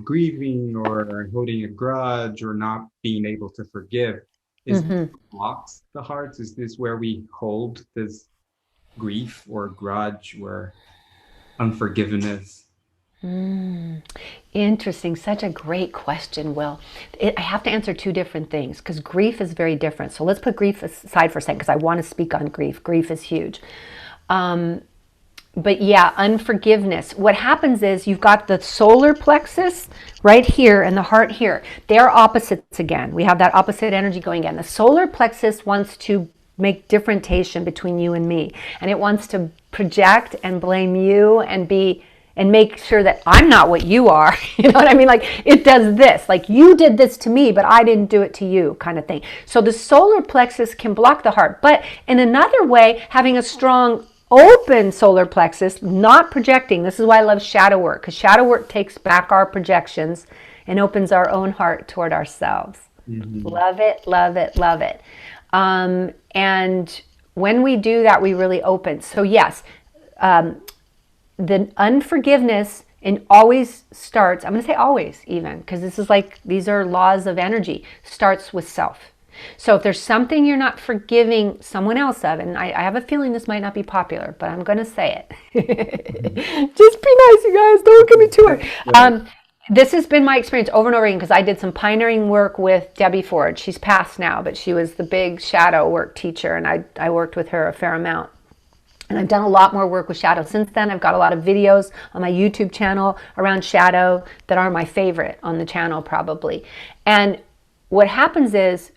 grieving or holding a grudge or not being able to forgive. Is this blocks the heart? Is this where we hold this grief or grudge or unforgiveness? Interesting. Such a great question, Will. I have to answer two different things, because grief is very different. So let's put grief aside for a second, because I want to speak on grief. Grief is huge. But yeah, unforgiveness. What happens is you've got the solar plexus right here and the heart here. They're opposites again. We have that opposite energy going again. The solar plexus wants to make differentiation between you and me. And it wants to project and blame you and make sure that I'm not what you are. You know what I mean? Like, it does this, like, you did this to me, but I didn't do it to you, kind of thing. So the solar plexus can block the heart. But in another way, having a strong open solar plexus, not projecting. This is why I love shadow work, because shadow work takes back our projections and opens our own heart toward ourselves. Mm-hmm. Love it, love it, love it. And when we do that, we really open. So yes, the unforgiveness always starts, I'm going to say always even, because this is like, these are laws of energy, starts with self. So if there's something you're not forgiving someone else of, and I have a feeling this might not be popular, but I'm going to say it. Just be nice, you guys. Don't get me too hard. This has been my experience over and over again, because I did some pioneering work with Debbie Ford. She's passed now, but she was the big shadow work teacher, and I worked with her a fair amount. And I've done a lot more work with shadow since then. I've got a lot of videos on my YouTube channel around shadow that are my favorite on the channel probably. And what happens is,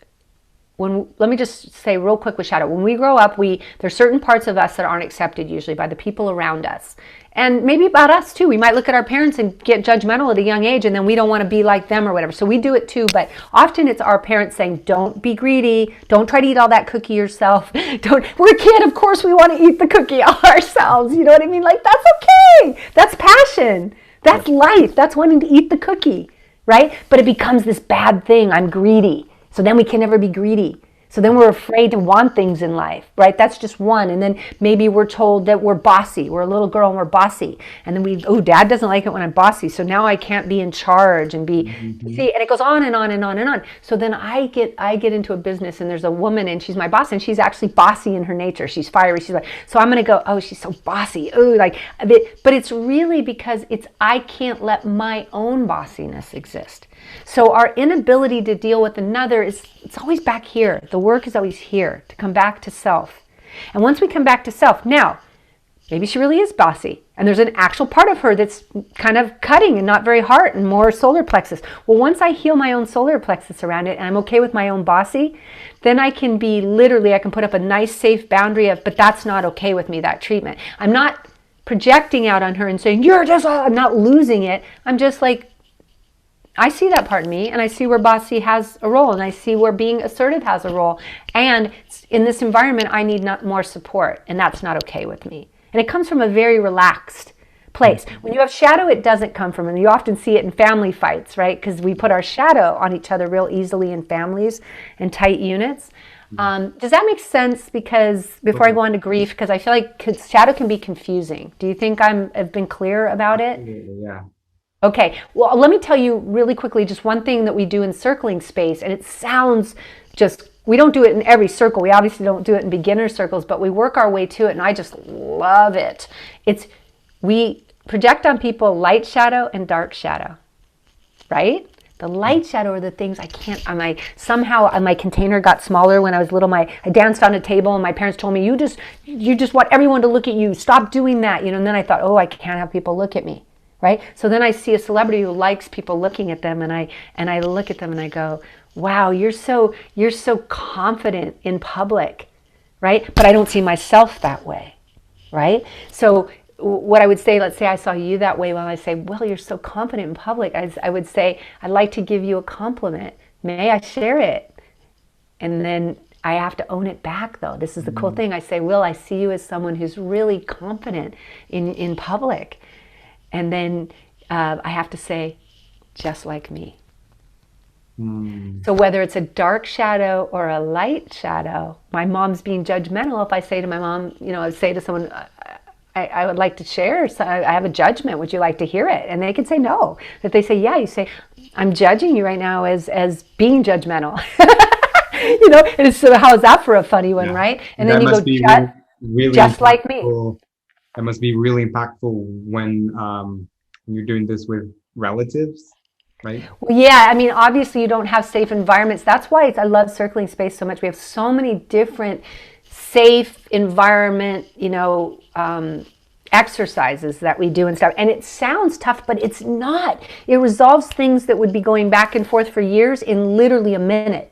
let me just say real quick with shadow, when we grow up, there's certain parts of us that aren't accepted usually by the people around us. And maybe about us too. We might look at our parents and get judgmental at a young age, and then we don't want to be like them or whatever. So we do it too, but often it's our parents saying, don't be greedy. Don't try to eat all that cookie yourself. We're a kid, of course we want to eat the cookie ourselves. You know what I mean? Like, that's okay. That's passion. That's life. That's wanting to eat the cookie, right? But it becomes this bad thing. I'm greedy. So then we can never be greedy. So then we're afraid to want things in life, right? That's just one. And then maybe we're told that we're bossy. We're a little girl and we're bossy. And then dad doesn't like it when I'm bossy. So now I can't be in charge and see, and it goes on and on and on and on. So then I get into a business, and there's a woman, and she's my boss, and she's actually bossy in her nature. She's fiery. She's like, so I'm going to go, oh, she's so bossy. Oh, like, but it's really because I can't let my own bossiness exist. So our inability to deal with another it's always back here. The work is always here, to come back to self. And once we come back to self, now, maybe she really is bossy, and there's an actual part of her that's kind of cutting and not very hard and more solar plexus. Well, once I heal my own solar plexus around it, and I'm okay with my own bossy, then I can put up a nice safe boundary but that's not okay with me, that treatment. I'm not projecting out on her and saying, I'm not losing it. I'm just like, I see that part in me, and I see where bossy has a role, and I see where being assertive has a role. And in this environment, I need more support, and that's not okay with me. And it comes from a very relaxed place. When you have shadow, it doesn't come from, and you often see it in family fights, right? Because we put our shadow on each other real easily in families and tight units. Does that make sense? Because before I go on to grief, because I feel like shadow can be confusing. Do you think I've been clear about it? Yeah. Okay, well, let me tell you really quickly just one thing that we do in circling space, and it sounds we don't do it in every circle. We obviously don't do it in beginner circles, but we work our way to it, and I just love it. We project on people light shadow and dark shadow, right? The light shadow are the things somehow my container got smaller when I was little. I danced on a table, and my parents told me, you just want everyone to look at you. Stop doing that, and then I thought, I can't have people look at me. Right? So then I see a celebrity who likes people looking at them, and I look at them and I go, wow, you're so confident in public, right? But I don't see myself that way, right? So what I would say, let's say I saw you that way, when I say, well, you're so confident in public, I would say, I'd like to give you a compliment. May I share it? And then I have to own it back, though. This is the cool thing. I say, Will, I see you as someone who's really confident in public. And then I have to say, just like me. So whether it's a dark shadow or a light shadow, my mom's being judgmental. If I say to my mom, I say to someone, I would like to share, so I have a judgment, would you like to hear it? And they can say no. If they say yeah, you say, I'm judging you right now as being judgmental. And so how is that for a funny one, right? And then you go, really just like me. That must be really impactful when you're doing this with relatives, right? Well, yeah, obviously you don't have safe environments. That's why I love circling space so much. We have so many different safe environment, exercises that we do and stuff. And it sounds tough, but it's not. It resolves things that would be going back and forth for years in literally a minute.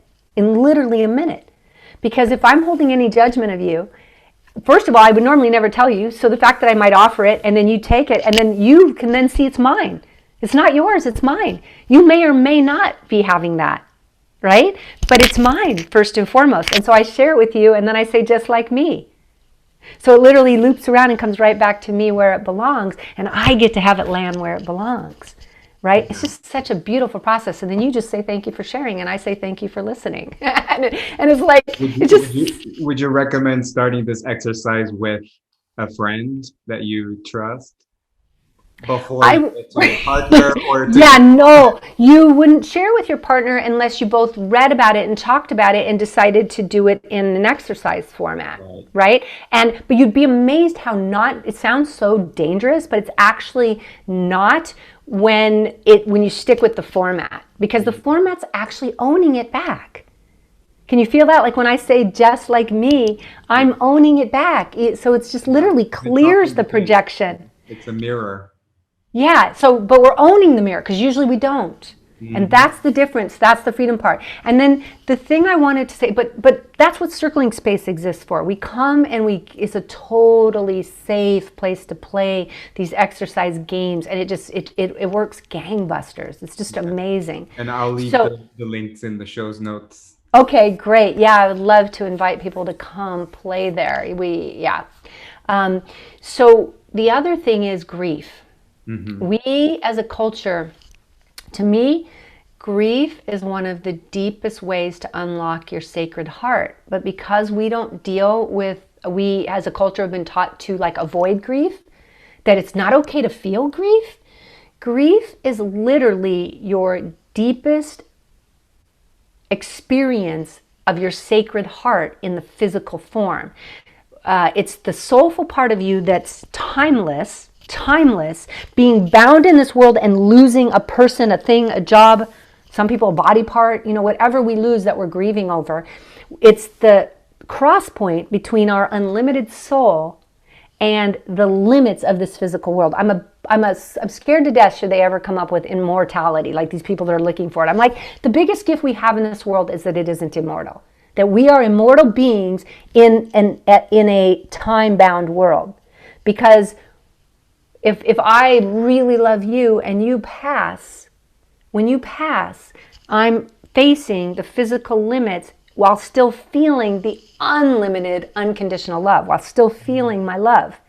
Because if I'm holding any judgment of you, first of all, I would normally never tell you. So the fact that I might offer it and then you take it and then you can then see it's mine. It's not yours, it's mine. You may or may not be having that, right? But it's mine first and foremost. And so I share it with you and then I say, just like me. So it literally loops around and comes right back to me where it belongs, and I get to have it land where it belongs, right? It's just such a beautiful process. And then you just say thank you for sharing, and I say thank you for listening. and it's like, would you recommend starting this exercise with a friend that you trust before you get to your partner? Or yeah, no, you wouldn't share with your partner unless you both read about it and talked about it and decided to do it in an exercise format, right? But you'd be amazed how it sounds so dangerous, but it's actually not when you stick with the format, because the format's actually owning it back. Can you feel that? Like when I say just like me, I'm owning it back. So it's just literally clears the projection. It's a mirror. Yeah, but we're owning the mirror, because usually we don't. And that's the difference. That's the freedom part. And then the thing I wanted to say, but that's what circling space exists for. We come and it's a totally safe place to play these exercise games, and it works gangbusters. It's just amazing. And I'll leave the links in the show's notes. Okay, great. Yeah, I would love to invite people to come play there. So the other thing is grief. We as a culture, to me, grief is one of the deepest ways to unlock your sacred heart. But because we don't deal with, we as a culture have been taught to like avoid grief, that it's not okay to feel grief. Grief is literally your deepest experience of your sacred heart in the physical form. It's the soulful part of you that's timeless, being bound in this world and losing a person, a thing, a job, some people a body part, whatever we lose that we're grieving over. It's the cross point between our unlimited soul and the limits of this physical world. I'm scared to death should they ever come up with immortality, like these people that are looking for it. I'm like, the biggest gift we have in this world is that it isn't immortal, that we are immortal beings in a time-bound world. Because if I really love you and you pass, when you pass, I'm facing the physical limits while still feeling the unlimited, unconditional love, while still feeling my love.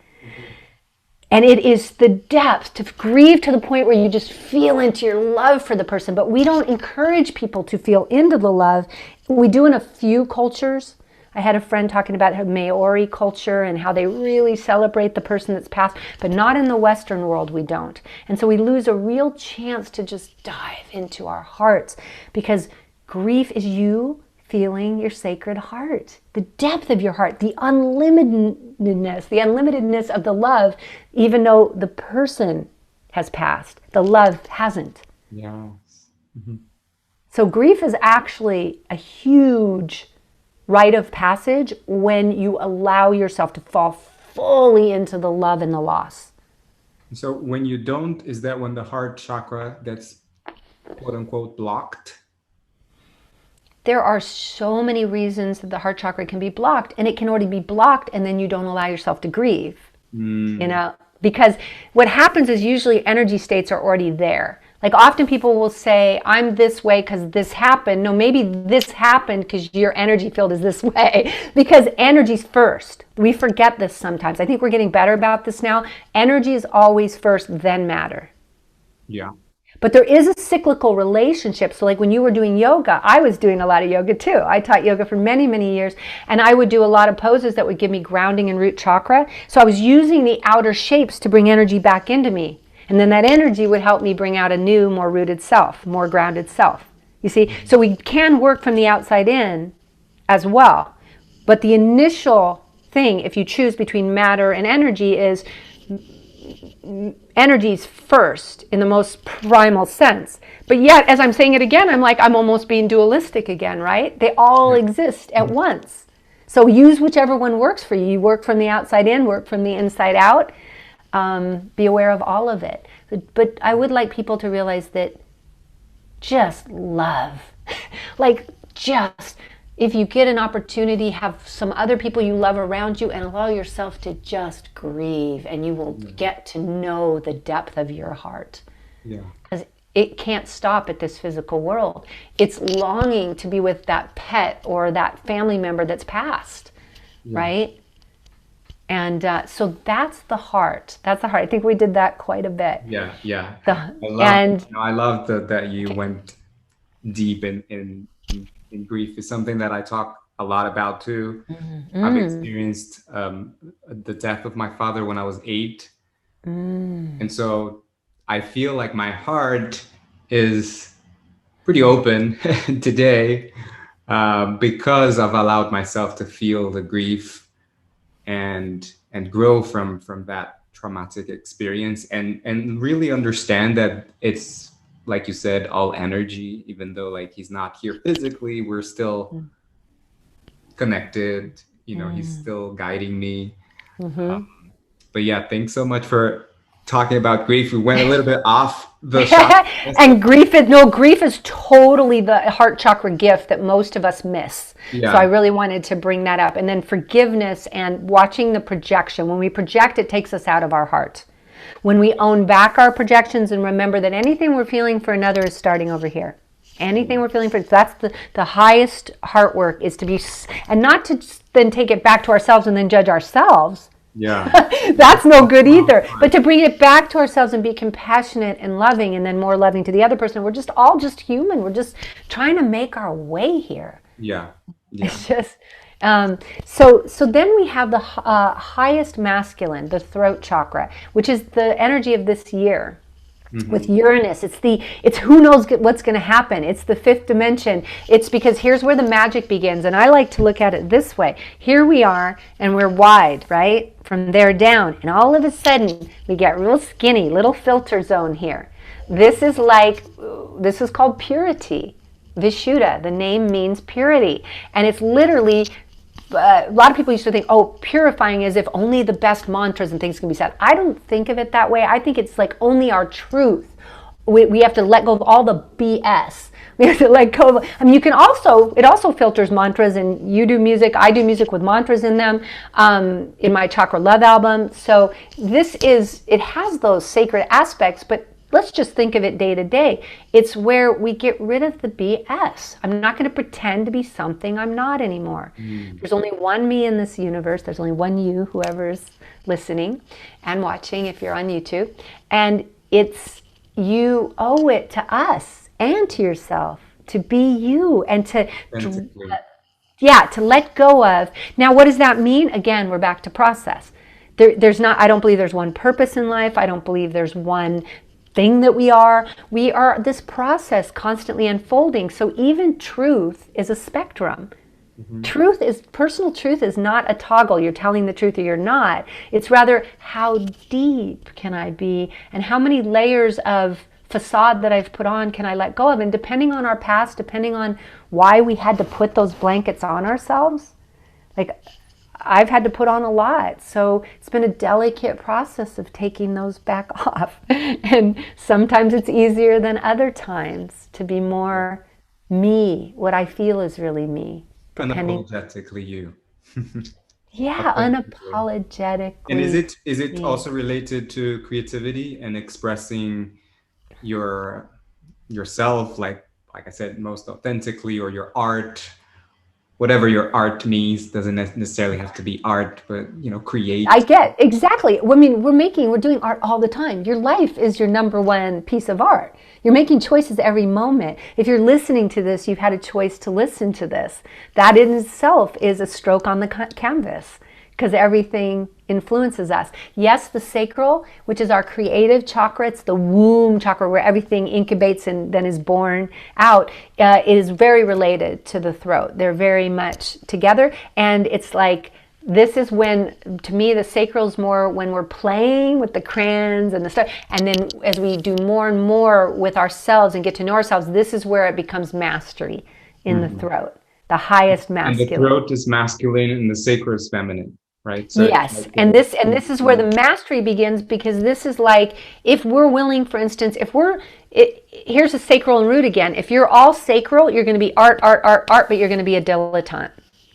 And it is the depth to grieve to the point where you just feel into your love for the person. But we don't encourage people to feel into the love. We do in a few cultures. I had a friend talking about her Maori culture and how they really celebrate the person that's passed, but not in the Western world, we don't. And so we lose a real chance to just dive into our hearts, because grief is you feeling your sacred heart, the depth of your heart, the unlimitedness of the love, even though the person has passed, the love hasn't. Yes. So grief is actually a huge rite of passage when you allow yourself to fall fully into the love and the loss. So when you don't, is that when the heart chakra gets quote unquote blocked? There are so many reasons that the heart chakra can be blocked, and it can already be blocked and then you don't allow yourself to grieve, because what happens is usually energy states are already there. Like often people will say, I'm this way because this happened. No, maybe this happened because your energy field is this way, because energy's first. We forget this sometimes. I think we're getting better about this now. Energy is always first, then matter. Yeah. But there is a cyclical relationship. So like when you were doing yoga, I was doing a lot of yoga too. I taught yoga for many, many years, and I would do a lot of poses that would give me grounding and root chakra. So I was using the outer shapes to bring energy back into me. And then that energy would help me bring out a new, more rooted self, more grounded self. You see, so we can work from the outside in as well. But the initial thing, if you choose between matter and energy, is energy's first in the most primal sense. But yet, as I'm saying it again, I'm almost being dualistic again, right? They all exist at once. So use whichever one works for you. You work from the outside in, work from the inside out. Be aware of all of it. But I would like people to realize that just love, like just if you get an opportunity, have some other people you love around you and allow yourself to just grieve, and you will get to know the depth of your heart. Yeah. Because it can't stop at this physical world. It's longing to be with that pet or that family member that's passed, right? And so that's the heart. That's the heart. I think we did that quite a bit. Yeah, yeah. And I love that you went deep in grief. It's something that I talk a lot about too. I've experienced the death of my father when I was 8. And so I feel like my heart is pretty open today because I've allowed myself to feel the grief and grow from that traumatic experience, and really understand that it's, like you said, all energy. Even though like he's not here physically, we're still connected. You know, he's still guiding me. But yeah, thanks so much for talking about grief. We went a little bit off the and grief is totally the heart chakra gift that most of us miss. So I really wanted to bring that up. And then forgiveness and watching the projection. When we project, it takes us out of our heart. When we own back our projections and remember that anything we're feeling for another is starting over here. Anything we're feeling for, that's the highest heart work, is to be, and not to then take it back to ourselves and then judge ourselves. Yeah. That's no good either. But to bring it back to ourselves and be compassionate and loving, and then more loving to the other person. We're just all just human. We're just trying to make our way here. Yeah. It's just, so then we have the highest masculine, the throat chakra, which is the energy of this year. With Uranus, it's who knows what's going to happen. It's the 5th dimension. It's because here's where the magic begins. And I like to look at it this way. Here we are, and we're wide, right? From there down. And all of a sudden, we get real skinny, little filter zone here. This is called purity. Vishuddha, the name means purity. And it's literally, a lot of people used to think, oh, purifying is if only the best mantras and things can be said. I don't think of it that way. I think it's like only our truth. We have to let go of all the BS. We have to let go of, I mean, it also filters mantras, and you do music. I do music with mantras in them, in my Chakra Love album. So it has those sacred aspects, but let's just think of it day to day. It's where we get rid of the BS. I'm not going to pretend to be something I'm not anymore. There's only one me in this universe. There's only one you, whoever's listening and watching if you're on YouTube. And you owe it to us and to yourself to be you and to let go of. Now, what does that mean? Again, we're back to process. I don't believe there's one purpose in life. I don't believe there's one thing that we are this process constantly unfolding. So even truth is a spectrum. Personal truth is not a toggle. You're telling the truth or you're not. It's rather, how deep can I be, and how many layers of facade that I've put on can I let go of? And depending on our past, depending on why we had to put those blankets on ourselves, like I've had to put on a lot. So it's been a delicate process of taking those back off. And sometimes it's easier than other times to be more me, what I feel is really me. Unapologetically you. Yeah, unapologetically. And is it also related to creativity and expressing yourself, like I said, most authentically, or your art? Whatever your art means, doesn't necessarily have to be art, but create. I get exactly. I mean, we're doing art all the time. Your life is your number one piece of art. You're making choices every moment. If you're listening to this, you've had a choice to listen to this. That in itself is a stroke on the canvas, because everything influences us. Yes, the sacral, which is our creative chakra, it's the womb chakra where everything incubates and then is born out, is very related to the throat. They're very much together. And it's like, this is when, to me, the sacral is more when we're playing with the crayons and the stuff. And then as we do more and more with ourselves and get to know ourselves, this is where it becomes mastery in the throat. The highest masculine. And the throat is masculine and the sacral is feminine. right? So yes, and this is where the mastery begins, because this is like, if we're willing, for instance, here's a sacral and root again. If you're all sacral, you're going to be art, but you're going to be a dilettante.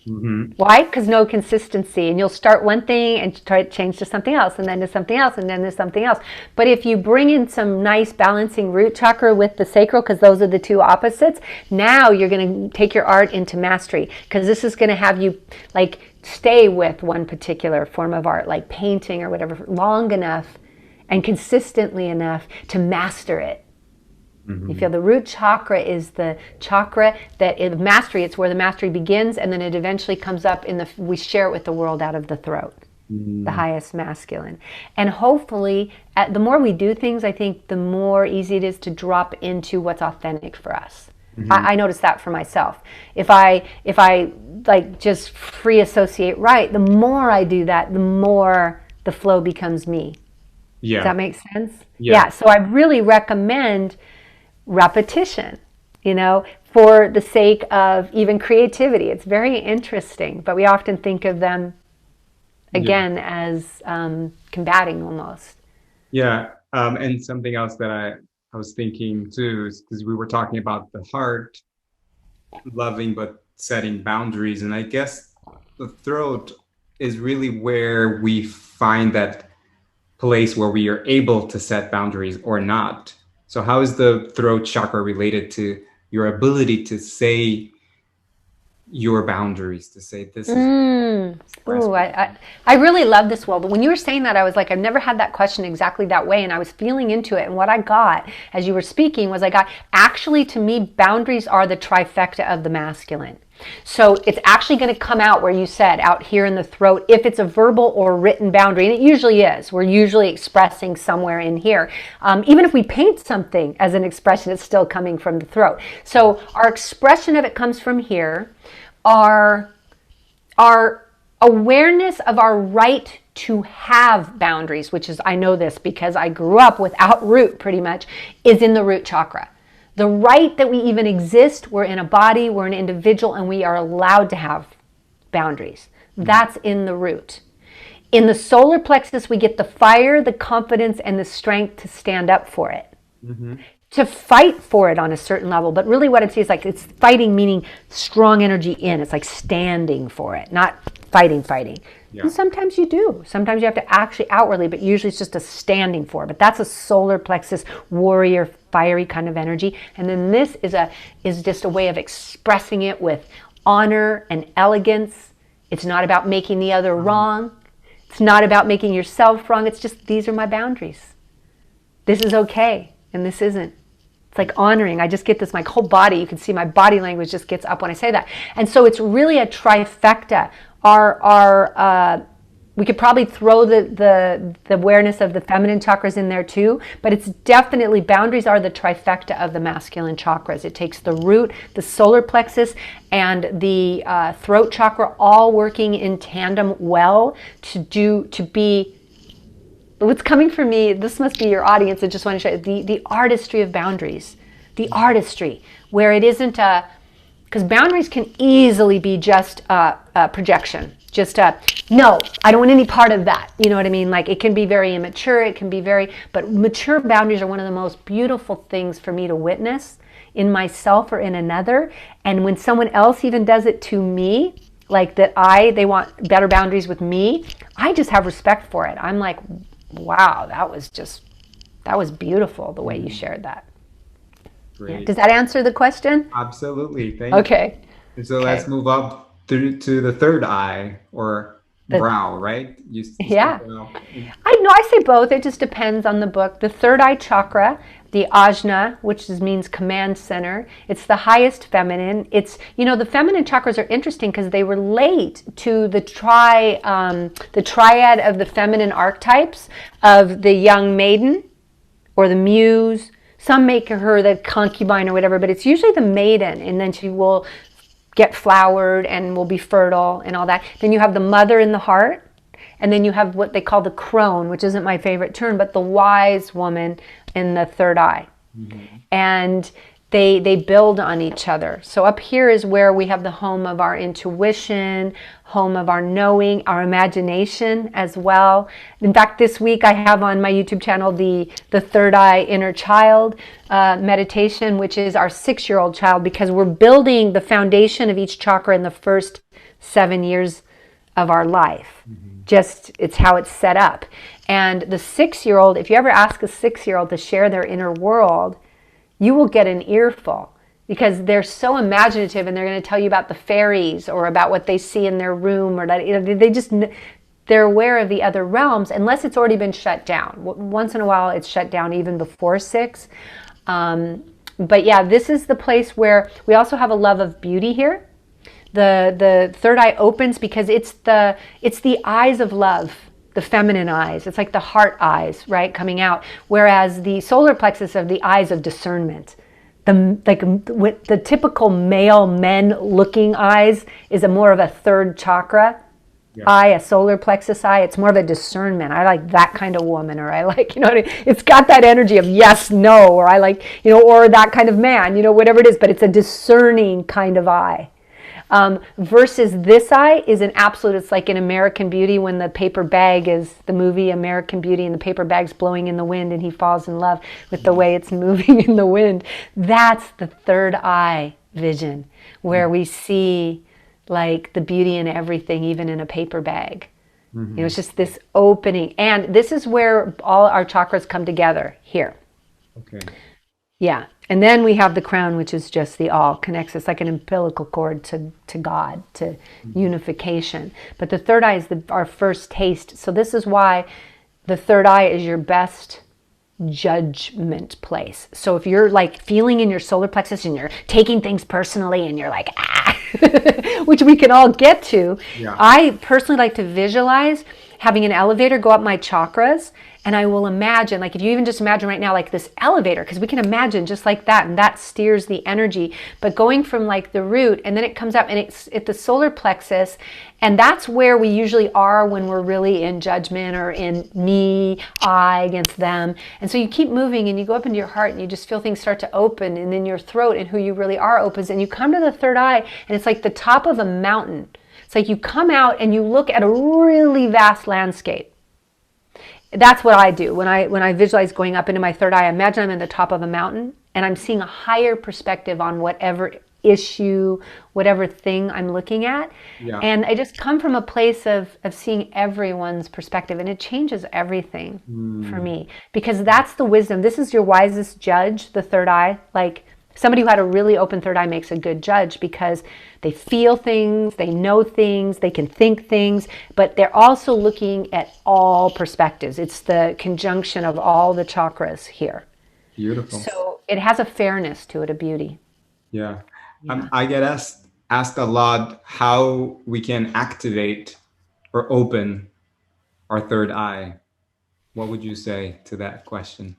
Mm-hmm. Why? Because no consistency, and you'll start one thing and try to change to something else, and then to something else, and then to something else. But if you bring in some nice balancing root chakra with the sacral, because those are the two opposites, now you're going to take your art into mastery, because this is going to have you like stay with one particular form of art, like painting or whatever, long enough and consistently enough to master it. You feel the root chakra is the chakra that in mastery, it's where the mastery begins, and then it eventually comes up we share it with the world out of the throat, the highest masculine. And hopefully, the more we do things, I think the more easy it is to drop into what's authentic for us. I noticed that for myself. If I like just free associate right, the more I do that, the more the flow becomes me. Yeah. Does that make sense? Yeah. So I really recommend repetition, for the sake of even creativity. It's very interesting, but we often think of them again as combating almost. Yeah. And something else that I was thinking too is because we were talking about the heart loving but setting boundaries, and I guess the throat is really where we find that place where we are able to set boundaries or not. So how is the throat chakra related to your ability to say your boundaries, to say this is... Ooh, I really love this, Will. But when you were saying that, I was like, I've never had that question exactly that way. And I was feeling into it. And what I got as you were speaking was actually, to me, boundaries are the trifecta of the masculine. So it's actually going to come out where you said, out here in the throat, if it's a verbal or written boundary, and it usually is. We're usually expressing somewhere in here. Even if we paint something as an expression, it's still coming from the throat. So our expression of it comes from here. Our awareness of our right to have boundaries, which is, I know this because I grew up without root pretty much, is in the root chakra. The right that we even exist, we're in a body, we're an individual, and we are allowed to have boundaries. That's in the root. In the solar plexus, we get the fire, the confidence, and the strength to stand up for it. To fight for it on a certain level. But really what it is like, it's fighting, meaning strong energy in. It's like standing for it, not fighting. Yeah. And sometimes you do. Sometimes you have to actually outwardly, but usually it's just a standing for it. But that's a solar plexus, warrior, fiery kind of energy. And then this is just a way of expressing it with honor and elegance. It's not about making the other wrong. It's not about making yourself wrong. It's just, these are my boundaries. This is okay, and this isn't. It's like honoring. I just get this, my whole body, you can see my body language just gets up when I say that. And so it's really a trifecta. We could probably throw the awareness of the feminine chakras in there too, but it's definitely, boundaries are the trifecta of the masculine chakras. It takes the root, the solar plexus, and the throat chakra all working in tandem well to be. What's coming from me, this must be your audience, I just want to show you the artistry of boundaries. The artistry, where it isn't because boundaries can easily be just a projection. Just no, I don't want any part of that. You know what I mean? Like, it can be very immature, but mature boundaries are one of the most beautiful things for me to witness in myself or in another. And when someone else even does it to me, like they want better boundaries with me, I just have respect for it. I'm like, wow, that was beautiful the way you shared that. Great. Yeah. Does that answer the question? Absolutely. Thank you. Okay. And so let's move up to the third eye, or brow, right? Yeah. I say both. It just depends on the book. The third eye chakra, the ajna, which means command center. It's the highest feminine. It's, the feminine chakras are interesting because they relate to the triad of the feminine archetypes of the young maiden or the muse. Some make her the concubine or whatever, but it's usually the maiden, and then she will get flowered and will be fertile and all that. Then you have the mother in the heart, and then you have what they call the crone, which isn't my favorite term, but the wise woman in the third eye. And they build on each other. So up here is where we have the home of our intuition, home of our knowing, our imagination as well. In fact, this week I have on my YouTube channel the third eye inner child meditation, which is our 6-year-old child, because we're building the foundation of each chakra in the first 7 years of our life. Just, it's how it's set up. And the 6-year-old, if you ever ask a 6-year-old to share their inner world, you will get an earful, because they're so imaginative, and they're going to tell you about the fairies or about what they see in their room, or that, they're aware of the other realms, unless it's already been shut down. Once in a while it's shut down even before 6. But yeah, this is the place where we also have a love of beauty here. The third eye opens because it's the eyes of love, the feminine eyes. It's like the heart eyes, right, coming out. Whereas the solar plexus are the eyes of discernment. The typical male men looking eyes is more of a third chakra eye, a solar plexus eye. It's more of a discernment. I like that kind of woman, or I like, it's got that energy of yes, no, or I like, or that kind of man, whatever it is, but it's a discerning kind of eye. Versus this eye is an absolute, it's like in American Beauty when the paper bag is the movie American Beauty and the paper bag's blowing in the wind and he falls in love with the way it's moving in the wind. That's the third eye vision, where we see like the beauty in everything, even in a paper bag. It's just this opening. And this is where all our chakras come together here. Okay. Yeah. And then we have the crown, which is just the all, connects us like an umbilical cord to God, to unification. But the third eye is our first taste. So this is why the third eye is your best judgment place. So if you're like feeling in your solar plexus and you're taking things personally and you're like, which we can all get to. Yeah. I personally like to visualize having an elevator go up my chakras, and I will imagine, like if you even just imagine right now, like this elevator, because we can imagine just like that, and that steers the energy, but going from like the root, and then it comes up and it's at the solar plexus, and that's where we usually are when we're really in judgment or in me, I against them. And so you keep moving and you go up into your heart and you just feel things start to open, and then your throat and who you really are opens, and you come to the third eye, and it's like the top of a mountain. It's like you come out and you look at a really vast landscape. That's what I do when I visualize going up into my third eye. I imagine I'm in the top of a mountain and I'm seeing a higher perspective on whatever issue, whatever thing I'm looking at. Yeah. And I just come from a place of seeing everyone's perspective, and it changes everything for me, because that's the wisdom. This is your wisest judge, the third eye. Like somebody who had a really open third eye makes a good judge, because they feel things, they know things, they can think things, but they're also looking at all perspectives. It's the conjunction of all the chakras here. Beautiful. So it has a fairness to it, a beauty. Yeah. I get asked a lot how we can activate or open our third eye. What would you say to that question?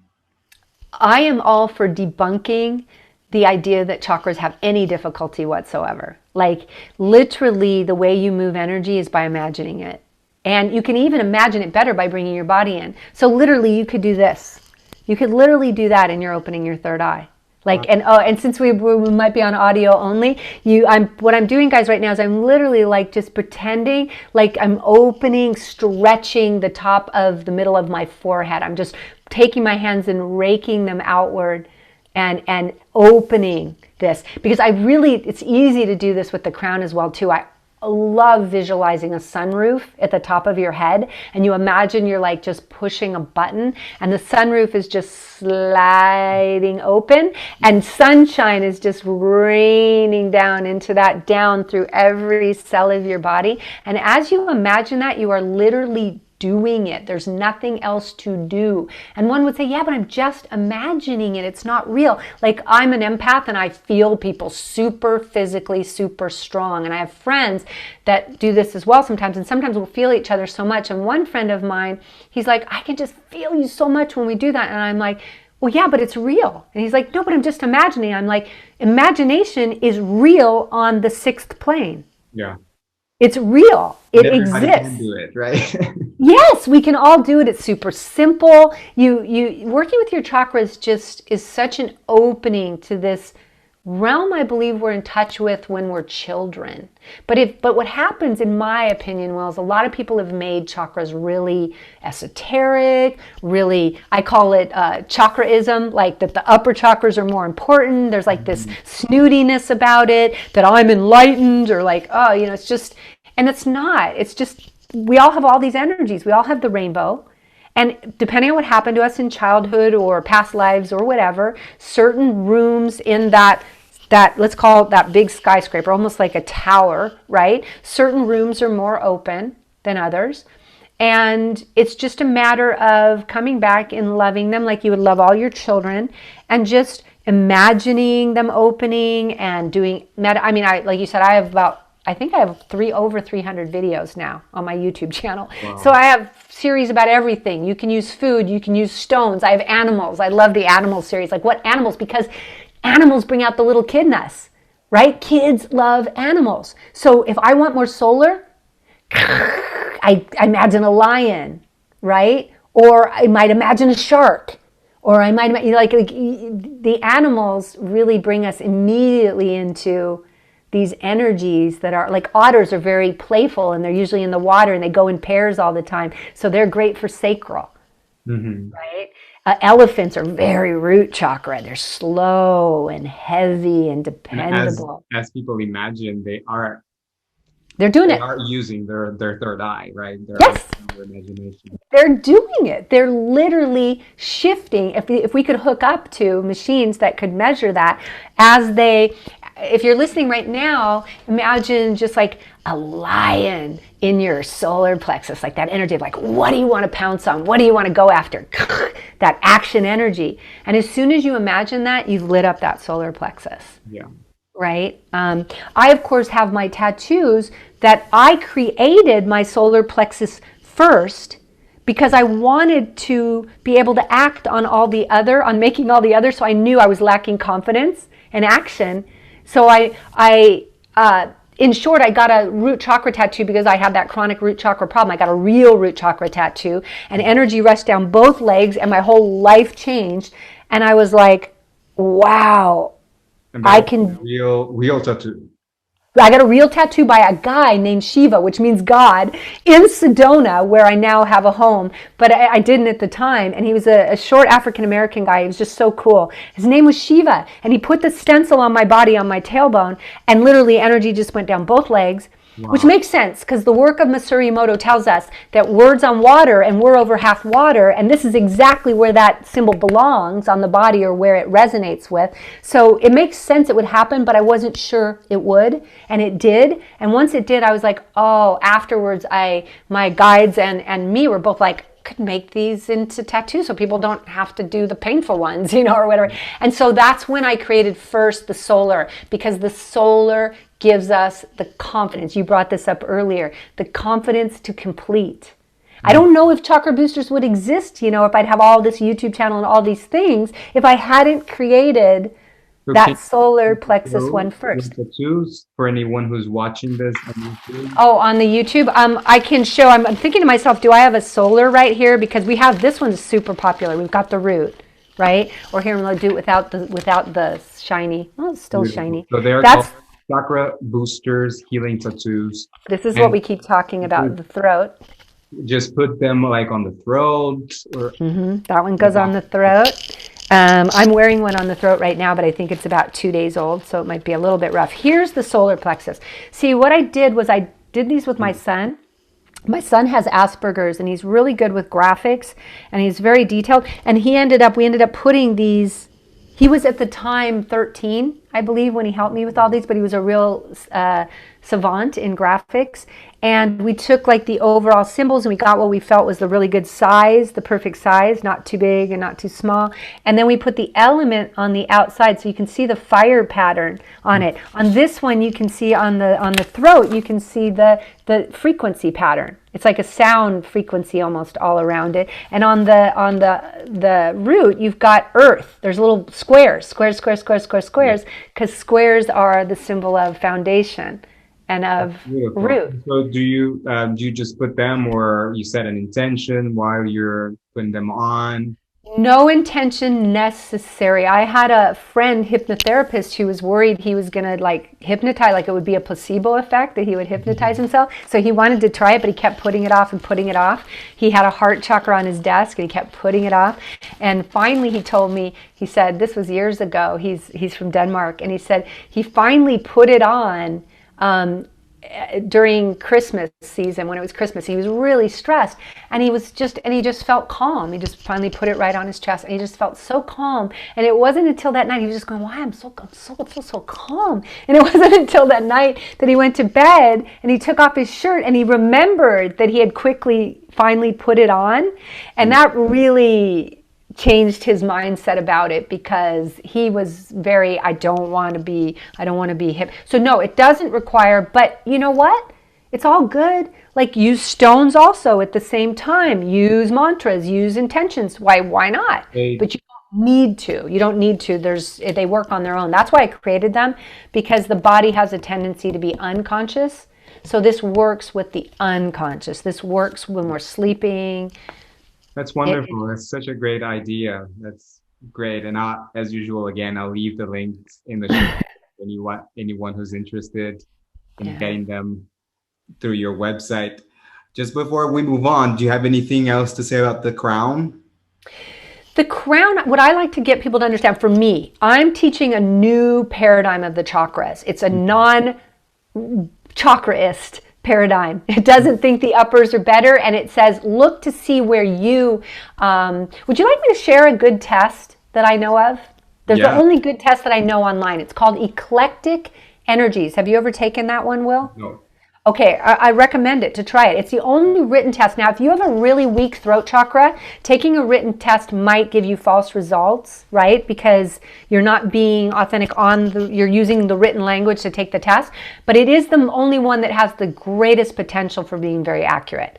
I am all for debunking the idea that chakras have any difficulty whatsoever. Like literally the way you move energy is by imagining it. And you can even imagine it better by bringing your body in. So literally you could do this. You could literally do that and you're opening your third eye. Like, and since we might be on audio only, what I'm doing, guys, right now is I'm literally like just pretending like I'm opening, stretching the top of the middle of my forehead. I'm just taking my hands and raking them outward and opening this, because it's easy to do this with the crown as well too. I love visualizing a sunroof at the top of your head, and you imagine you're like just pushing a button and the sunroof is just sliding open and sunshine is just raining down into that, down through every cell of your body. And as you imagine that, you are literally doing it. There's nothing else to do. And one would say, yeah, but I'm just imagining it. It's not real. Like I'm an empath and I feel people super physically, super strong. And I have friends that do this as well sometimes. And sometimes we'll feel each other so much. And one friend of mine, he's like, I can just feel you so much when we do that. And I'm like, well, yeah, but it's real. And he's like, no, but I'm just imagining. I'm like, imagination is real on the 6th plane. Yeah. It's real. It Everybody exists. can do it, right? Yes, we can all do it. It's super simple. You working with your chakras just is such an opening to this realm I believe we're in touch with when we're children. But what happens, in my opinion, is a lot of people have made chakras really esoteric, really, I call it chakraism, like that the upper chakras are more important. There's like this snootiness about it, that I'm enlightened, or like, oh, it's just, and it's not. It's just, we all have all these energies. We all have the rainbow. And depending on what happened to us in childhood or past lives or whatever, certain rooms in that let's call it that big skyscraper, almost like a tower, right? Certain rooms are more open than others. And it's just a matter of coming back and loving them like you would love all your children, and just imagining them opening and doing like you said, I think I have over 300 videos now on my YouTube channel. Wow. So I have series about everything. You can use food, you can use stones. I have animals. I love the animal series. Like, what animals? Because animals bring out the little kid in us, right? Kids love animals. So if I want more solar, I imagine a lion, right? Or I might imagine a shark. Or I might, like the animals really bring us immediately into these energies that are like, otters are very playful, and they're usually in the water, and they go in pairs all the time. So they're great for sacral, right? Elephants are very root chakra. They're slow and heavy and dependable. And as people imagine, they're doing it. They are using their third eye, right? Yes. Their imagination. They're doing it. They're literally shifting. If we could hook up to machines that could measure that, if you're listening right now, imagine just like a lion in your solar plexus, like that energy of like, what do you want to pounce on? What do you want to go after? That action energy. And as soon as you imagine that, you've lit up that solar plexus. Yeah. Right? I, of course, have my tattoos that I created my solar plexus first, because I wanted to be able to act on making all the other. So I knew I was lacking confidence and action. So in short, I got a root chakra tattoo because I had that chronic root chakra problem. I got a real root chakra tattoo, and energy rushed down both legs, and my whole life changed. And I was like, wow, I can... Real tattoo. I got a real tattoo by a guy named Shiva, which means God, in Sedona, where I now have a home. But I didn't at the time. And he was a short African-American guy. He was just so cool. His name was Shiva. And he put the stencil on my body, on my tailbone. And literally energy just went down both legs. Wow. Which makes sense, because the work of Masaru Emoto tells us that words on water, and we're over half water, and this is exactly where that symbol belongs on the body, or where it resonates with. So it makes sense it would happen, but I wasn't sure it would, and it did. And once it did, I was like, oh, afterwards, my guides and me were both like, could make these into tattoos so people don't have to do the painful ones, or whatever. And so that's when I created first the solar, because the solar gives us the confidence. You brought this up earlier, the confidence to complete. I don't know if Chakra Boosters would exist, if I'd have all this YouTube channel and all these things, if I hadn't created that solar plexus one first. Tattoos for anyone who's watching this on YouTube. Oh, on the YouTube, I can show. I'm thinking to myself, do I have a solar right here? Because we have, this one's super popular. We've got the root, right? Or here, we'll do it without the shiny. Oh, it's still Beautiful. shiny. So they're called Chakra Boosters Healing Tattoos. This is what we keep talking about, the throat. Just put them like on the throat. Or that one goes on the throat. I'm wearing one on the throat right now, but I think it's about 2 days old, so it might be a little bit rough. Here's the solar plexus. See, what I did was I did these with my son. My son has Asperger's, and he's really good with graphics, and he's very detailed. And we ended up putting these. He was at the time 13, I believe, when he helped me with all these, but he was a real savant in graphics. And we took like the overall symbols, and we got what we felt was the really good size, the perfect size, not too big and not too small. And then we put the element on the outside, so you can see the fire pattern on it. On this one, you can see on the throat, you can see the frequency pattern. It's like a sound frequency almost all around it. And on the root, you've got earth. There's little squares, because squares are the symbol of foundation. and of Beautiful. root. So do you just put them, or you set an intention while you're putting them on? No intention necessary. I had a friend hypnotherapist who was worried he was going to like hypnotize, like it would be a placebo effect that he would hypnotize himself. So he wanted to try it, but he kept putting it off and putting it off. He had a heart chakra on his desk and he kept putting it off. And finally he told me, he said, this was years ago. He's from Denmark. And he said he finally put it on during Christmas season, when it was Christmas. He was really stressed, and he just felt calm. He just finally put it right on his chest, and he just felt so calm. And it wasn't until that night he was just going, "Why I'm so calm." And it wasn't until that night that he went to bed and he took off his shirt and he remembered that he had finally put it on, and that really changed his mindset about it, because he was very, I don't want to be hip. So no, it doesn't require, but you know what? It's all good. Like, use stones also at the same time. Use mantras, use intentions. Why not? But you don't need to. They work on their own. That's why I created them, because the body has a tendency to be unconscious. So this works with the unconscious. This works when we're sleeping. That's wonderful. That's such a great idea. That's great. And as usual, again, I'll leave the links in the show. Anyone who's interested in getting them through your website. Just before we move on, do you have anything else to say about the crown? The crown, what I like to get people to understand, for me, I'm teaching a new paradigm of the chakras. It's a non-chakraist paradigm. It doesn't think the uppers are better, and it says, look to see where you, would you like me to share a good test that I know of? There's the only good test that I know online. It's called Eclectic Energies. Have you ever taken that one, Will? No. Okay, I recommend it, to try it. It's the only written test. Now, if you have a really weak throat chakra, taking a written test might give you false results, right? Because you're not being authentic you're using the written language to take the test. But it is the only one that has the greatest potential for being very accurate.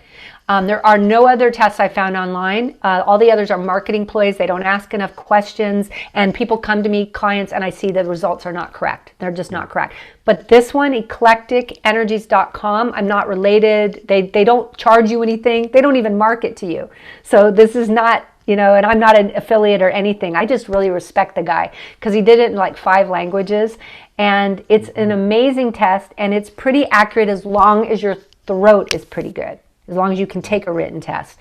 There are no other tests I found online. All the others are marketing ploys. They don't ask enough questions, and people come to me, clients, and I see the results are not correct. They're just not correct. But this one, eclecticenergies.com, I'm not related. They don't charge you anything. They don't even market to you. So this is not, and I'm not an affiliate or anything. I just really respect the guy, because he did it in like 5 languages, and it's an amazing test, and it's pretty accurate as long as your throat is pretty good. As long as you can take a written test.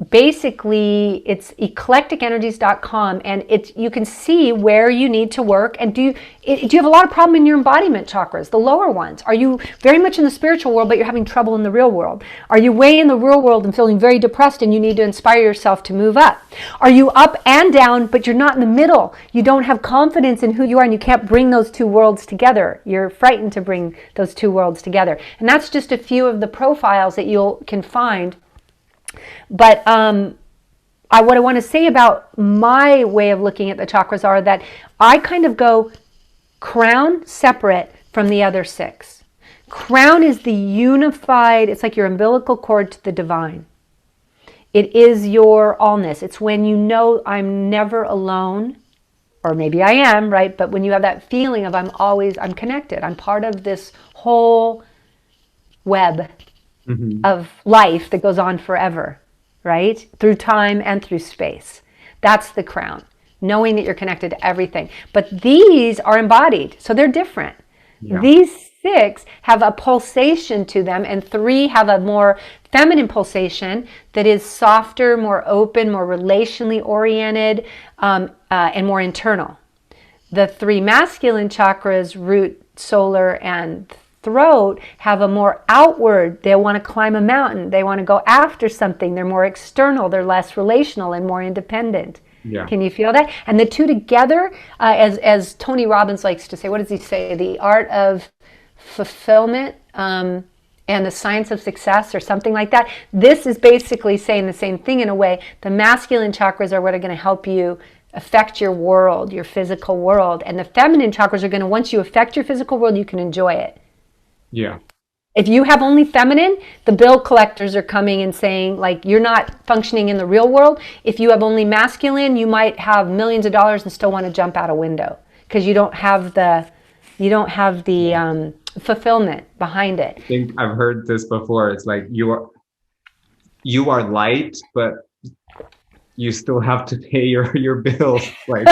Basically, it's eclecticenergies.com, and you can see where you need to work. And do you have a lot of problem in your embodiment chakras, the lower ones? Are you very much in the spiritual world, but you're having trouble in the real world? Are you way in the real world and feeling very depressed, and you need to inspire yourself to move up? Are you up and down, but you're not in the middle? You don't have confidence in who you are, and you can't bring those two worlds together. You're frightened to bring those two worlds together. And that's just a few of the profiles that you can find. But what I want to say about my way of looking at the chakras are that I kind of go crown separate from the other 6. Crown is the unified, it's like your umbilical cord to the divine. It is your allness. It's when you know I'm never alone, or maybe I am, right? But when you have that feeling of I'm connected. I'm part of this whole web of life that goes on forever, right? Through time and through space. That's the crown, knowing that you're connected to everything. But these are embodied, so they're different. Yeah. These 6 have a pulsation to them, and 3 have a more feminine pulsation that is softer, more open, more relationally oriented, and more internal. The 3 masculine chakras, root, solar, and throat, have a more outward. They want to climb a mountain. They want to go after something. They're more external. They're less relational and more independent. Yeah. Can you feel that? And the two together, as Tony Robbins likes to say, what does he say? The art of fulfillment and the science of success, or something like that. This is basically saying the same thing in a way. The masculine chakras are what are going to help you affect your world, your physical world. And the feminine chakras are going to, once you affect your physical world, you can enjoy it. Yeah. If you have only feminine, the bill collectors are coming and saying, like, you're not functioning in the real world. If you have only masculine, you might have millions of dollars and still want to jump out a window, because you don't have the fulfillment behind it. I think I've heard this before. It's like you are light, but you still have to pay your bills. Like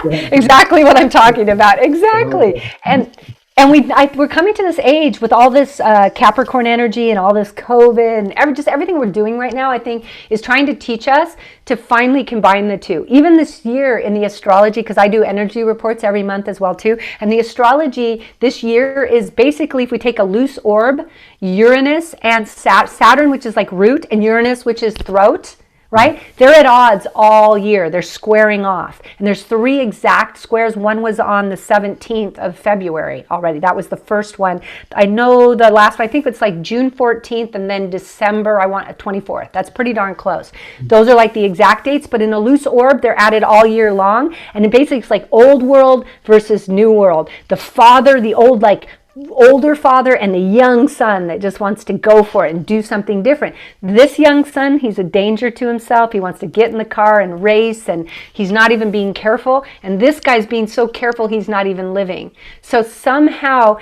Exactly what I'm talking about. Exactly. And we're coming to this age with all this Capricorn energy and all this COVID and everything we're doing right now, I think, is trying to teach us to finally combine the two. Even this year in the astrology, because I do energy reports every month as well too, and the astrology this year is basically, if we take a loose orb, Uranus and Saturn, which is like root, and Uranus, which is throat, right? They're at odds all year. They're squaring off. And there's 3 exact squares. One was on the 17th of February already. That was the first one. I know the last one, I think it's like June 14th and then December, 24th. That's pretty darn close. Those are like the exact dates, but in a loose orb, they're at it all year long. And it basically it's like old world versus new world. The father, the older father, and the young son that just wants to go for it and do something different. This young son, he's a danger to himself. He wants to get in the car and race, and he's not even being careful. And this guy's being so careful, he's not even living. So somehow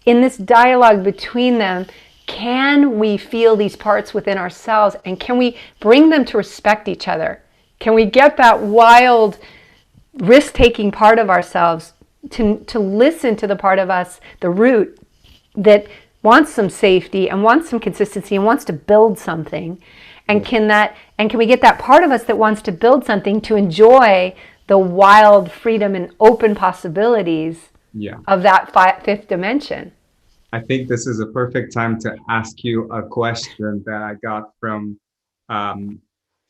in this dialogue between them, can we feel these parts within ourselves, and can we bring them to respect each other? Can we get that wild, risk-taking part of ourselves to listen to the part of us, the root, that wants some safety and wants some consistency and wants to build something? And can we get that part of us that wants to build something to enjoy the wild freedom and open possibilities of that fifth dimension? I think this is a perfect time to ask you a question that I got from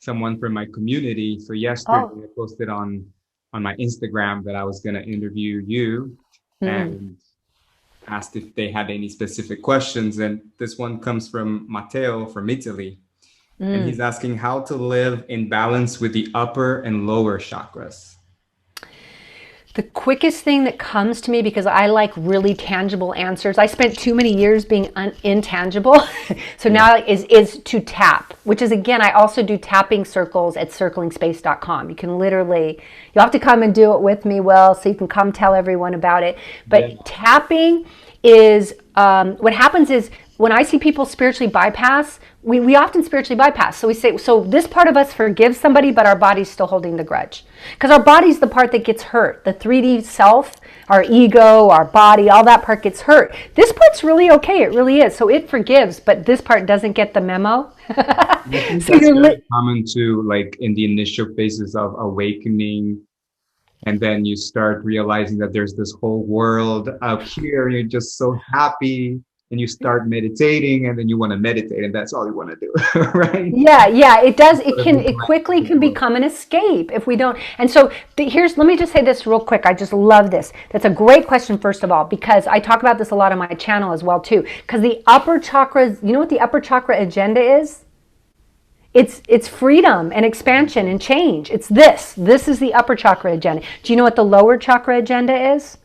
someone from my community. So yesterday I posted on my Instagram that I was going to interview you and asked if they had any specific questions. And this one comes from Matteo from Italy. And he's asking how to live in balance with the upper and lower chakras. The quickest thing that comes to me, because I like really tangible answers. I spent too many years being intangible. So now is to tap, which is, again, I also do tapping circles at circlingspace.com. You can literally, you'll have to come and do it with me, Will, so you can come tell everyone about it. But tapping is, what happens is, when I see people spiritually bypass, we often spiritually bypass. So we say, so this part of us forgives somebody, but our body's still holding the grudge. Because our body's the part that gets hurt. The 3D self, our ego, our body, all that part gets hurt. This part's really okay. It really is. So it forgives, but this part doesn't get the memo. So that's very common too, like in the initial phases of awakening. And then you start realizing that there's this whole world out here. And you're just so happy. And you start meditating, and then you want to meditate, and that's all you want to do, right? Yeah, it does. It quickly can become an escape if we don't. And so let me just say this real quick. I just love this. That's a great question, first of all, because I talk about this a lot on my channel as well, too. Because the upper chakras, you know what the upper chakra agenda is? It's freedom and expansion and change. It's this. This is the upper chakra agenda. Do you know what the lower chakra agenda is?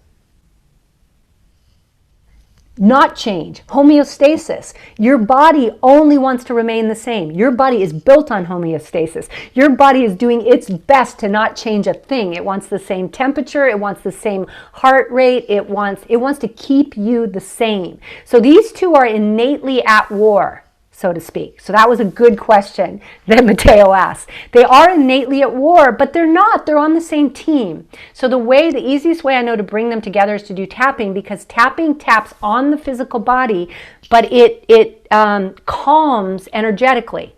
Not change, homeostasis. Your body only wants to remain the same. Your body is built on homeostasis. Your body is doing its best to not change a thing. It wants the same temperature. It wants the same heart rate. It wants to keep you the same. So these two are innately at war, so to speak. So that was a good question that Matteo asked. They are innately at war, but they're not. They're on the same team. So the easiest way I know to bring them together is to do tapping, because tapping taps on the physical body, but it calms energetically.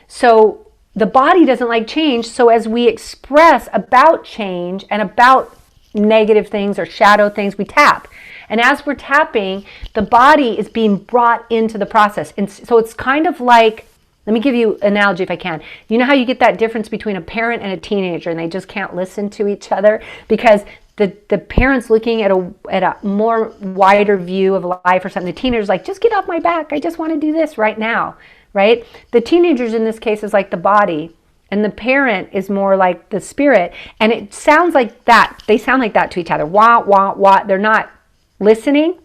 So the body doesn't like change. So as we express about change and about negative things or shadow things, we tap. And as we're tapping, the body is being brought into the process. And so it's kind of like, let me give you an analogy if I can. You know how you get that difference between a parent and a teenager, and they just can't listen to each other because the parent's looking at a more wider view of life or something. The teenager's like, just get off my back. I just want to do this right now, right? The teenagers in this case is like the body, and the parent is more like the spirit. And it sounds like that. They sound like that to each other. Wah, wah, wah. They're not listening.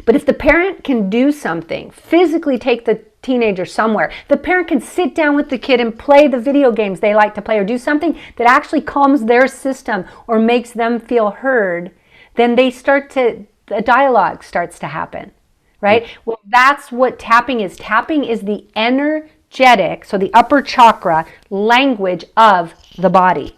But if the parent can do something, physically take teenager somewhere. The parent can sit down with the kid and play the video games they like to play or do something that actually calms their system or makes them feel heard. Then they a dialogue starts to happen, right? Well, that's what tapping is. Tapping is the energetic, so the upper chakra language of the body.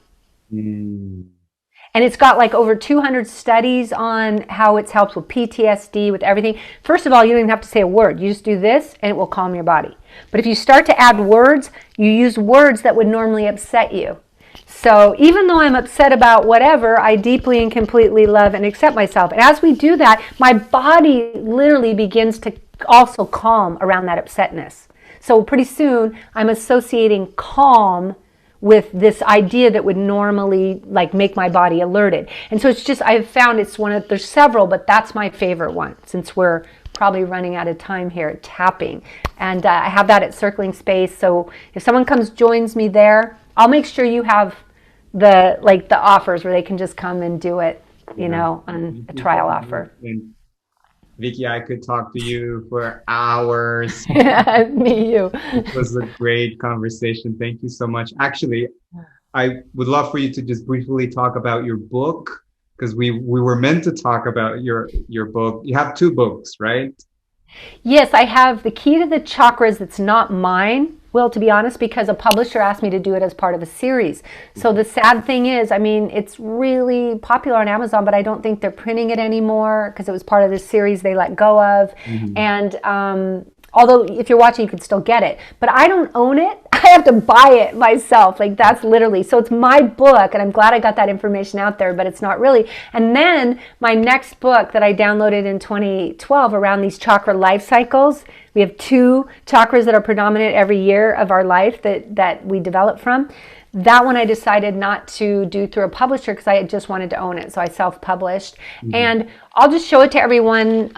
And it's got like over 200 studies on how it's helped with PTSD, with everything. First of all, you don't even have to say a word. You just do this and it will calm your body. But if you start to add words, you use words that would normally upset you. So even though I'm upset about whatever, I deeply and completely love and accept myself. And as we do that, my body literally begins to also calm around that upsetness. So pretty soon, I'm associating calm with this idea that would normally like make my body alerted. And so it's just, I've found it's there's several, but that's my favorite one since we're probably running out of time here, tapping. And I have that at Circling Space. So if someone joins me there, I'll make sure you have the offers where they can just come and do it, on a trial offer. And Vicki, I could talk to you for hours. Me, you. It was a great conversation. Thank you so much. Actually, I would love for you to just briefly talk about your book, because we were meant to talk about your book. You have 2 books, right? Yes, I have The Key to the Chakras that's not mine. Well, to be honest, because a publisher asked me to do it as part of a series. So the sad thing is, it's really popular on Amazon, but I don't think they're printing it anymore because it was part of this series they let go of. And although if you're watching, you can still get it. But I don't own it. I have to buy it myself. That's literally. So it's my book, and I'm glad I got that information out there, but it's not really. And then my next book that I downloaded in 2012 around these chakra life cycles. We have 2 chakras that are predominant every year of our life that we develop from. That one I decided not to do through a publisher because I just wanted to own it. So I self-published. And I'll just show it to everyone.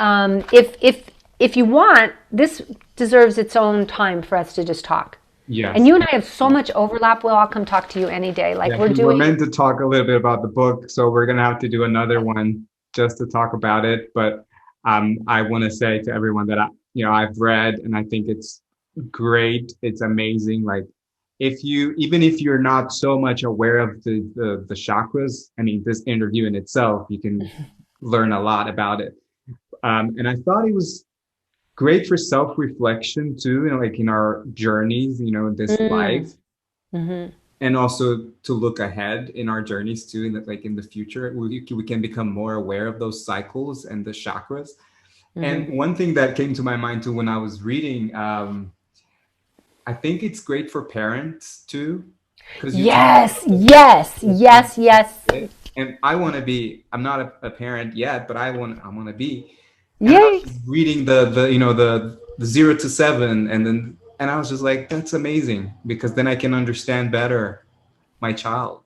If you want, this deserves its own time for us to just talk. Yes. And you and I have so much overlap. Well, I'll come talk to you any day. We're meant to talk a little bit about the book, so we're going to have to do another one just to talk about it. But I want to say to everyone that I've read, and I think it's great. It's amazing. Even if you're not so much aware of the chakras, this interview in itself, you can learn a lot about it. And I thought it was great for self-reflection too, in our journeys, this life, and also to look ahead in our journeys too, in the future, we can become more aware of those cycles and the chakras. And one thing that came to my mind too when I was reading, I think it's great for parents too. Yes. And I'm not a parent yet, but I want to be. Yay. Reading the 0 to 7, and I was just like, that's amazing, because then I can understand better my child.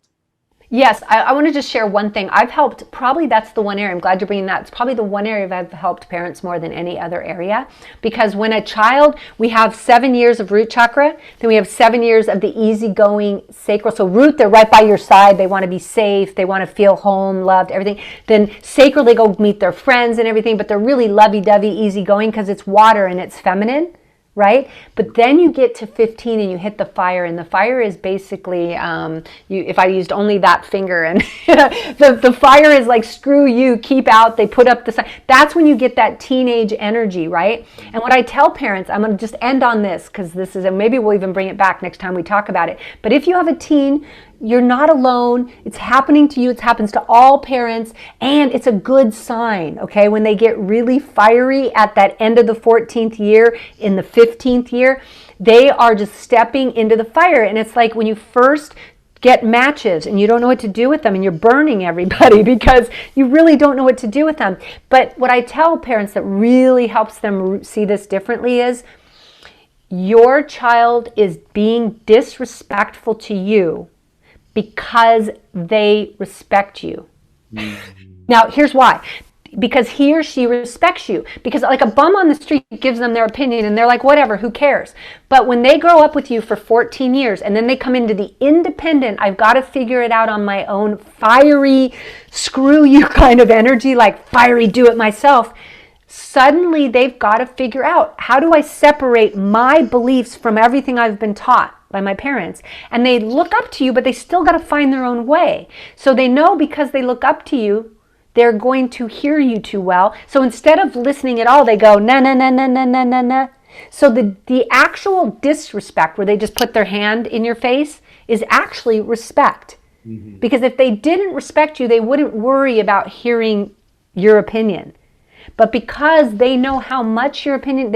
Yes, I want to just share one thing. I've helped, probably that's the one area, I'm glad you're bringing that. It's probably the one area I've helped parents more than any other area. Because when a child, we have 7 years of root chakra, then we have 7 years of the easygoing sacral. So root, they're right by your side. They want to be safe. They want to feel home, loved, everything. Then sacral, they go meet their friends and everything, but they're really lovey-dovey, easygoing because it's water and it's feminine. Right? But then you get to 15 and you hit the fire, and the fire is basically, if I used only that finger, and the fire is like, screw you, keep out, they put up the sign. That's when you get that teenage energy, right? And what I tell parents, I'm going to just end on this because this is, and maybe we'll even bring it back next time we talk about it. But if you have a teen, you're not alone. It's happening to you. It happens to all parents. And it's a good sign, okay? When they get really fiery at that end of the 14th year, in the 15th year, they are just stepping into the fire. And it's like when you first get matches and you don't know what to do with them and you're burning everybody because you really don't know what to do with them. But what I tell parents that really helps them see this differently is your child is being disrespectful to you because they respect you. Now, here's why. Because he or she respects you. Because like a bum on the street gives them their opinion and they're like, whatever, who cares? But when they grow up with you for 14 years and then they come into the independent, I've got to figure it out on my own, fiery, screw you kind of energy, like fiery, do it myself. suddenly they've got to figure out, how do I separate my beliefs from everything I've been taught by my parents? And they look up to you, but they still got to find their own way. So they know, because they look up to you, they're going to hear you too well. So instead of listening at all, they go, na, na, na, na, na, na, na, na. So the actual disrespect, where they just put their hand in your face, is actually respect. Mm-hmm. Because if they didn't respect you, they wouldn't worry about hearing your opinion. But because they know how much your opinion,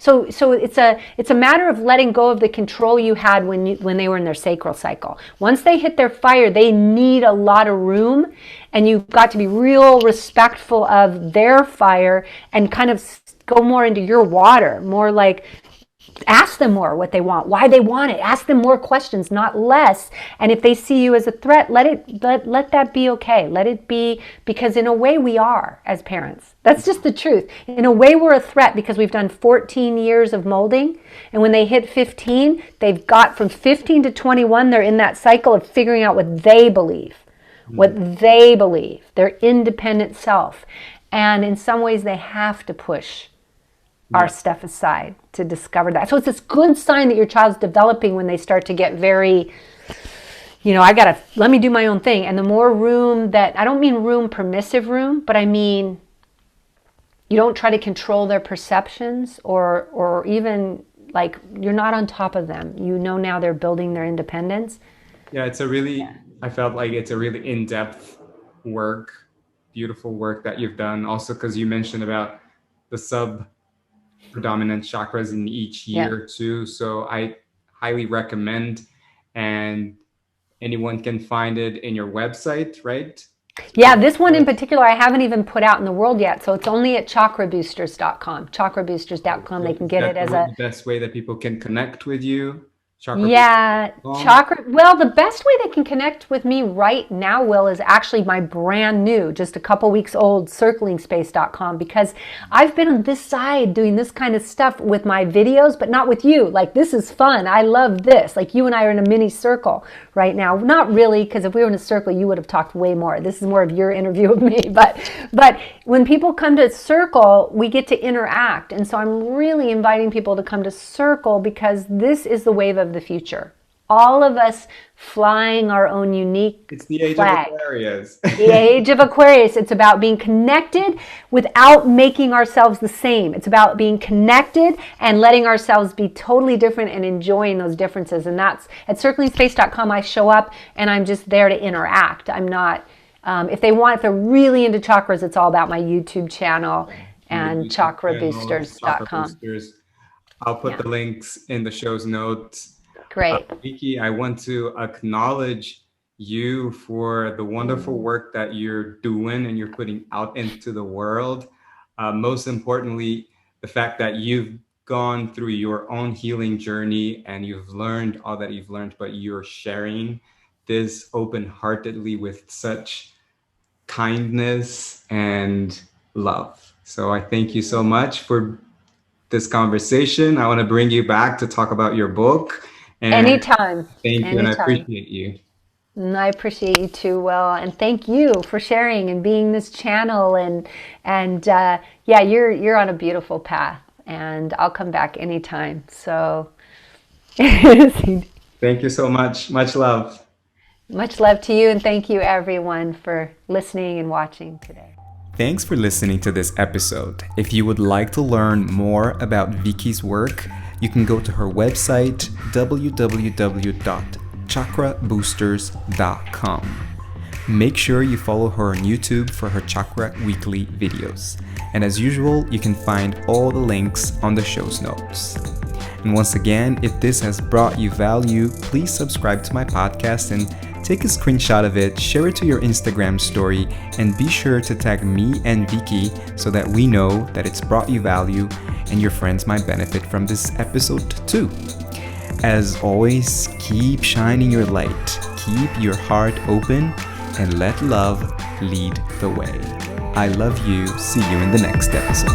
so it's a matter of letting go of the control you had when they were in their sacral cycle. Once they hit their fire, they need a lot of room, and you've got to be real respectful of their fire and kind of go more into your water, more like, ask them more what they want, why they want it. Ask them more questions, not less. And if they see you as a threat, let that be okay. Let it be, because in a way we are, as parents. That's just the truth. In a way we're a threat, because we've done 14 years of molding. And when they hit 15, they've got from 15 to 21, they're in that cycle of figuring out what they believe. What they believe, their independent self. And in some ways they have to push our stuff aside to discover that. So it's this good sign that your child's developing when they start to get very, let me do my own thing. And the more room that, I don't mean room, permissive room, but I mean, you don't try to control their perceptions or even like you're not on top of them. Now they're building their independence. Yeah, I felt like it's a really in-depth work, beautiful work that you've done. Also, because you mentioned about the predominant chakras in each year too. So I highly recommend, and anyone can find it in your website, right? Yeah, this one in particular I haven't even put out in the world yet. So it's only at chakraboosters.com. Chakraboosters.com. They can get it as the best way that people can connect with you. Well, the best way they can connect with me right now, Will, is actually my brand new, just a couple weeks old, circlingspace.com, because I've been on this side doing this kind of stuff with my videos, but not with you. Like, this is fun. I love this. Like, you and I are in a mini circle right now. Not really, because if we were in a circle, you would have talked way more. This is more of your interview of me. But when people come to Circle, we get to interact. And so I'm really inviting people to come to Circle, because this is the wave of the future. All of us flying our own unique It's the age flag. of Aquarius. The age of Aquarius. It's about being connected without making ourselves the same. It's about being connected and letting ourselves be totally different and enjoying those differences. And that's at circlingspace.com. I show up and I'm just there to interact. I'm not, if they're really into chakras, it's all about my YouTube channel and chakraboosters.com. I'll put the links in the show's notes. Great. Vicki, I want to acknowledge you for the wonderful work that you're doing and you're putting out into the world. Most importantly, the fact that you've gone through your own healing journey and you've learned all that you've learned, but you're sharing this open-heartedly with such kindness and love. So I thank you so much for this conversation. I want to bring you back to talk about your book. And anytime. Thank you, and I appreciate you. And I appreciate you too, Will, and thank you for sharing and being this channel. And you're on a beautiful path, and I'll come back anytime. So, thank you so much. Much love. Much love to you, and thank you everyone for listening and watching today. Thanks for listening to this episode. If you would like to learn more about Vicki's work, you can go to her website, www.chakraboosters.com. Make sure you follow her on YouTube for her Chakra Weekly videos. And as usual, you can find all the links on the show's notes. And once again, if this has brought you value, please subscribe to my podcast and take a screenshot of it, share it to your Instagram story, and be sure to tag me and Vicki so that we know that it's brought you value and your friends might benefit from this episode too. As always, keep shining your light, keep your heart open, and let love lead the way. I love you. See you in the next episode.